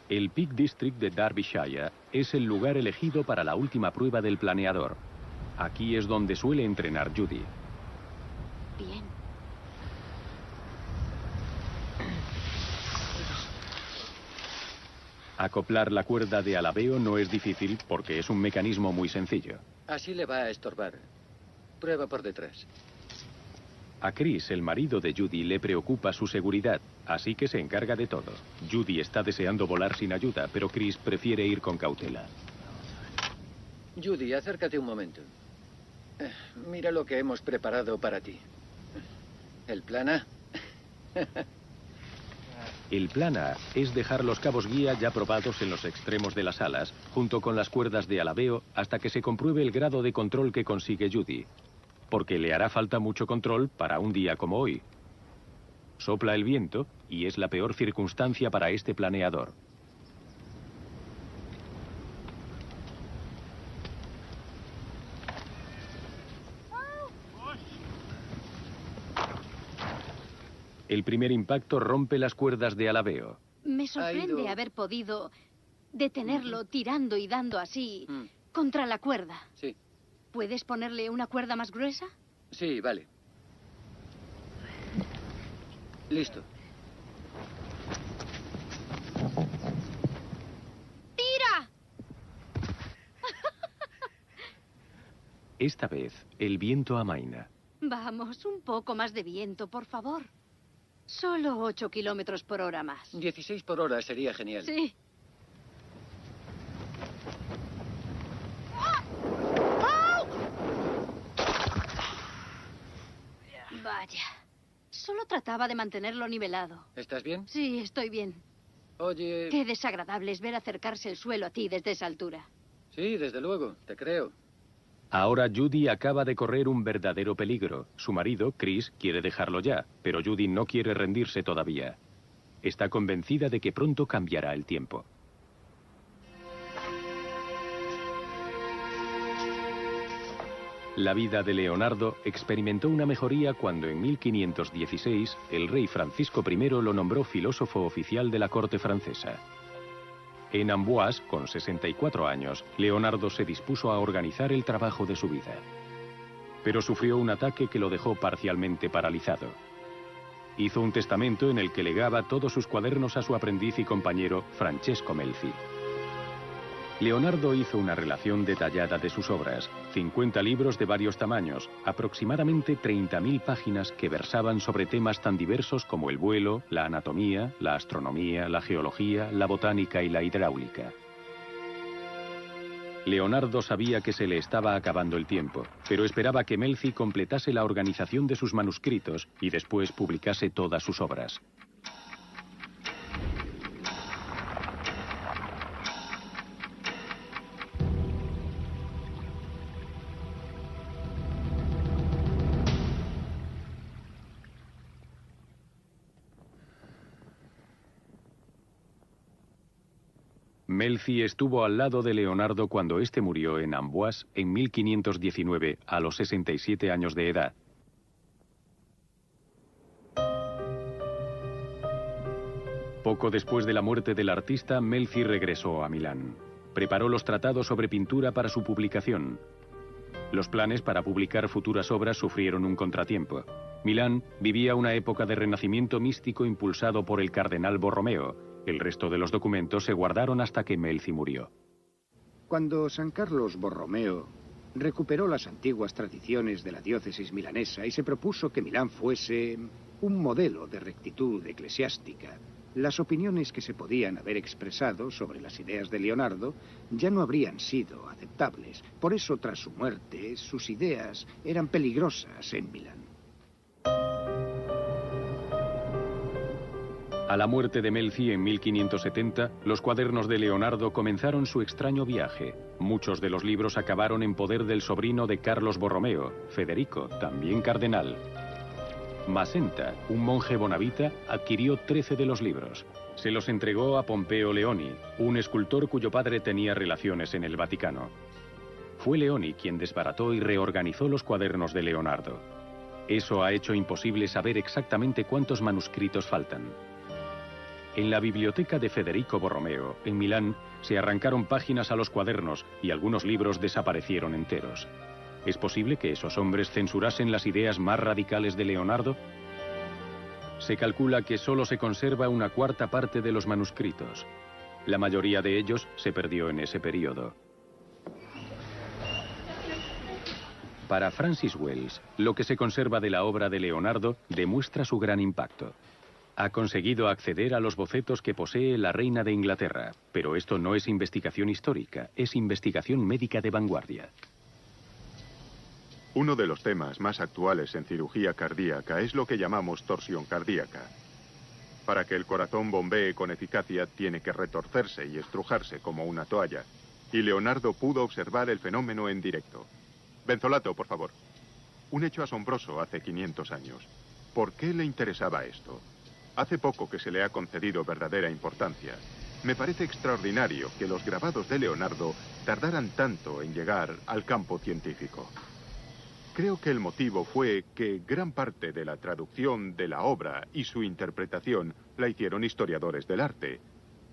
El Peak District de Derbyshire es el lugar elegido para la última prueba del planeador. Aquí es donde suele entrenar Judy. Bien. Acoplar la cuerda de alabeo no es difícil porque es un mecanismo muy sencillo. Así le va a estorbar. Prueba por detrás. A Chris, el marido de Judy, le preocupa su seguridad, así que se encarga de todo. Judy está deseando volar sin ayuda, pero Chris prefiere ir con cautela. Judy, acércate un momento. Mira lo que hemos preparado para ti. ¿El plan A? El plan A es dejar los cabos guía ya probados en los extremos de las alas, junto con las cuerdas de alabeo, hasta que se compruebe el grado de control que consigue Judy. Porque le hará falta mucho control para un día como hoy. Sopla el viento y es la peor circunstancia para este planeador. El primer impacto rompe las cuerdas de alabeo. Me sorprende ido. haber podido detenerlo tirando y dando así contra la cuerda. Sí. ¿Puedes ponerle una cuerda más gruesa? Sí, vale. Listo. ¡Tira! Esta vez, el viento amaina. Vamos, un poco más de viento, por favor. Solo 8 kilómetros por hora más. 16 por hora sería genial. Sí. Vaya. Solo trataba de mantenerlo nivelado. ¿Estás bien? Sí, estoy bien. Oye... Qué desagradable es ver acercarse el suelo a ti desde esa altura. Sí, desde luego, te creo. Ahora Judy acaba de correr un verdadero peligro. Su marido, Chris, quiere dejarlo ya, pero Judy no quiere rendirse todavía. Está convencida de que pronto cambiará el tiempo. La vida de Leonardo experimentó una mejoría cuando en 1516 el rey Francisco I lo nombró filósofo oficial de la corte francesa. En Amboise, con 64 años, Leonardo se dispuso a organizar el trabajo de su vida. Pero sufrió un ataque que lo dejó parcialmente paralizado. Hizo un testamento en el que legaba todos sus cuadernos a su aprendiz y compañero Francesco Melfi. Leonardo hizo una relación detallada de sus obras, 50 libros de varios tamaños, aproximadamente 30.000 páginas que versaban sobre temas tan diversos como el vuelo, la anatomía, la astronomía, la geología, la botánica y la hidráulica. Leonardo sabía que se le estaba acabando el tiempo, pero esperaba que Melfi completase la organización de sus manuscritos y después publicase todas sus obras. Melfi estuvo al lado de Leonardo cuando éste murió en Amboise en 1519, a los 67 años de edad. Poco después de la muerte del artista, Melzi regresó a Milán. Preparó los tratados sobre pintura para su publicación. Los planes para publicar futuras obras sufrieron un contratiempo. Milán vivía una época de renacimiento místico impulsado por el cardenal Borromeo. El resto de los documentos se guardaron hasta que Melzi murió. Cuando San Carlos Borromeo recuperó las antiguas tradiciones de la diócesis milanesa y se propuso que Milán fuese un modelo de rectitud eclesiástica, las opiniones que se podían haber expresado sobre las ideas de Leonardo ya no habrían sido aceptables. Por eso, tras su muerte, sus ideas eran peligrosas en Milán. A la muerte de Melzi en 1570, los cuadernos de Leonardo comenzaron su extraño viaje. Muchos de los libros acabaron en poder del sobrino de Carlos Borromeo, Federico, también cardenal. Masenta, un monje bonavita, adquirió 13 de los libros. Se los entregó a Pompeo Leoni, un escultor cuyo padre tenía relaciones en el Vaticano. Fue Leoni quien desbarató y reorganizó los cuadernos de Leonardo. Eso ha hecho imposible saber exactamente cuántos manuscritos faltan. En la biblioteca de Federico Borromeo, en Milán, se arrancaron páginas a los cuadernos y algunos libros desaparecieron enteros. ¿Es posible que esos hombres censurasen las ideas más radicales de Leonardo? Se calcula que solo se conserva una cuarta parte de los manuscritos. La mayoría de ellos se perdió en ese periodo. Para Francis Wells, lo que se conserva de la obra de Leonardo demuestra su gran impacto. Ha conseguido acceder a los bocetos que posee la reina de Inglaterra, pero esto no es investigación histórica, es investigación médica de vanguardia. Uno de los temas más actuales en cirugía cardíaca es lo que llamamos torsión cardíaca. Para que el corazón bombee con eficacia, tiene que retorcerse y estrujarse como una toalla. Y Leonardo pudo observar el fenómeno en directo. Benzolato, por favor. Un hecho asombroso hace 500 años. ¿Por qué le interesaba esto? Hace poco que se le ha concedido verdadera importancia. Me parece extraordinario que los grabados de Leonardo tardaran tanto en llegar al campo científico. Creo que el motivo fue que gran parte de la traducción de la obra y su interpretación la hicieron historiadores del arte,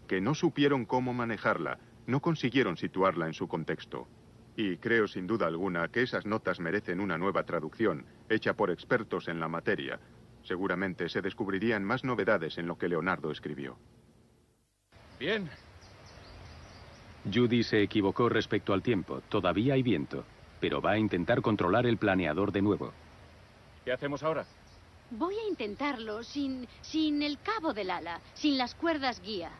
que no supieron cómo manejarla, no consiguieron situarla en su contexto. Y creo sin duda alguna que esas notas merecen una nueva traducción, hecha por expertos en la materia. Seguramente se descubrirían más novedades en lo que Leonardo escribió. Bien. Judy se equivocó respecto al tiempo. Todavía hay viento, pero va a intentar controlar el planeador de nuevo. ¿Qué hacemos ahora? Voy a intentarlo sin el cabo del ala, sin las cuerdas guía.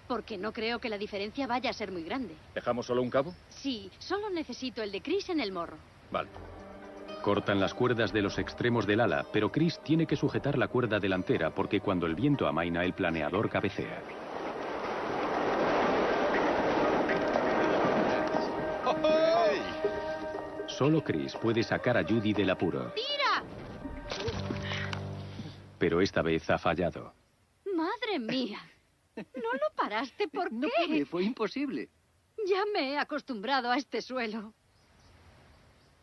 Porque no creo que la diferencia vaya a ser muy grande. ¿Dejamos solo un cabo? Sí, solo necesito el de Chris en el morro. Vale. Cortan las cuerdas de los extremos del ala, pero Chris tiene que sujetar la cuerda delantera porque cuando el viento amaina, el planeador cabecea. Solo Chris puede sacar a Judy del apuro. ¡Tira! Pero esta vez ha fallado. ¡Madre mía! ¿No lo paraste? ¿Por qué? No pude, fue imposible. Ya me he acostumbrado a este suelo.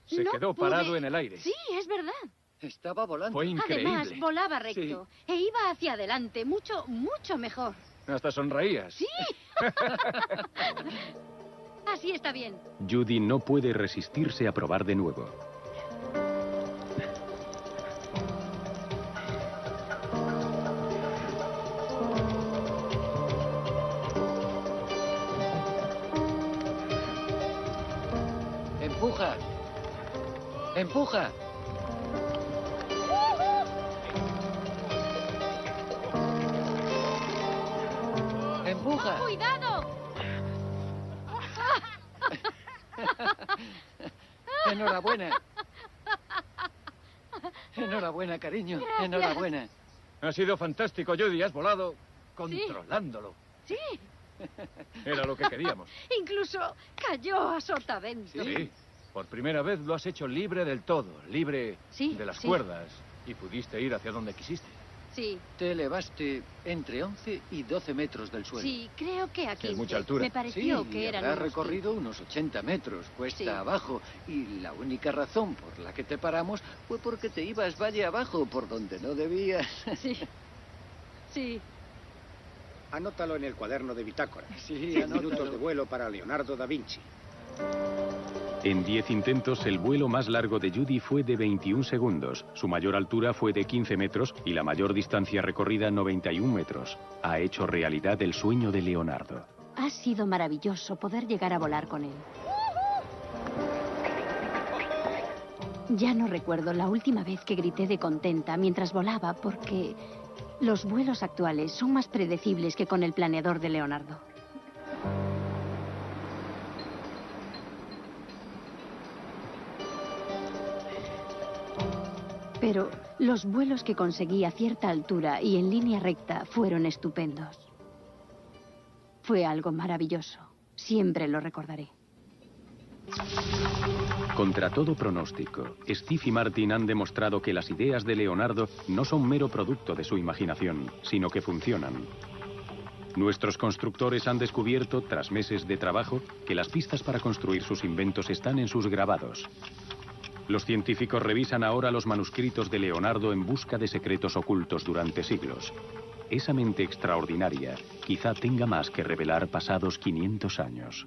Se quedó parado en el aire. Sí, es verdad. Estaba volando. Fue increíble. Además, volaba recto. Sí. E iba hacia adelante, mucho, mucho mejor. Hasta sonreías. Sí. Así está bien. Judy no puede resistirse a probar de nuevo. ¡Empuja! ¡Empuja! ¡Empuja! ¡Cuidado! ¡Enhorabuena! ¡Enhorabuena, cariño! Gracias. ¡Enhorabuena! Ha sido fantástico, Judy. Has volado controlándolo. Sí. Era lo que queríamos. Incluso cayó a sotavento. Sí. Por primera vez lo has hecho libre del todo, libre de las cuerdas. Y pudiste ir hacia donde quisiste. Sí. Te elevaste entre 11 y 12 metros del suelo. Sí, creo que a 15. Es mucha altura. Me pareció que eran unos recorrido unos 80 metros, cuesta abajo. Y la única razón por la que te paramos fue porque te ibas valle abajo, por donde no debías. Sí. Sí. Anótalo en el cuaderno de bitácora. Sí, 10 anótalo. minutos de vuelo para Leonardo da Vinci. En 10 intentos, el vuelo más largo de Judy fue de 21 segundos. Su mayor altura fue de 15 metros y la mayor distancia recorrida 91 metros. Ha hecho realidad el sueño de Leonardo. Ha sido maravilloso poder llegar a volar con él. Ya no recuerdo la última vez que grité de contenta mientras volaba porque los vuelos actuales son más predecibles que con el planeador de Leonardo. Pero los vuelos que conseguí a cierta altura y en línea recta fueron estupendos. Fue algo maravilloso. Siempre lo recordaré. Contra todo pronóstico, Steve y Martin han demostrado que las ideas de Leonardo no son mero producto de su imaginación, sino que funcionan. Nuestros constructores han descubierto, tras meses de trabajo, que las pistas para construir sus inventos están en sus grabados. Los científicos revisan ahora los manuscritos de Leonardo en busca de secretos ocultos durante siglos. Esa mente extraordinaria quizá tenga más que revelar pasados 500 años.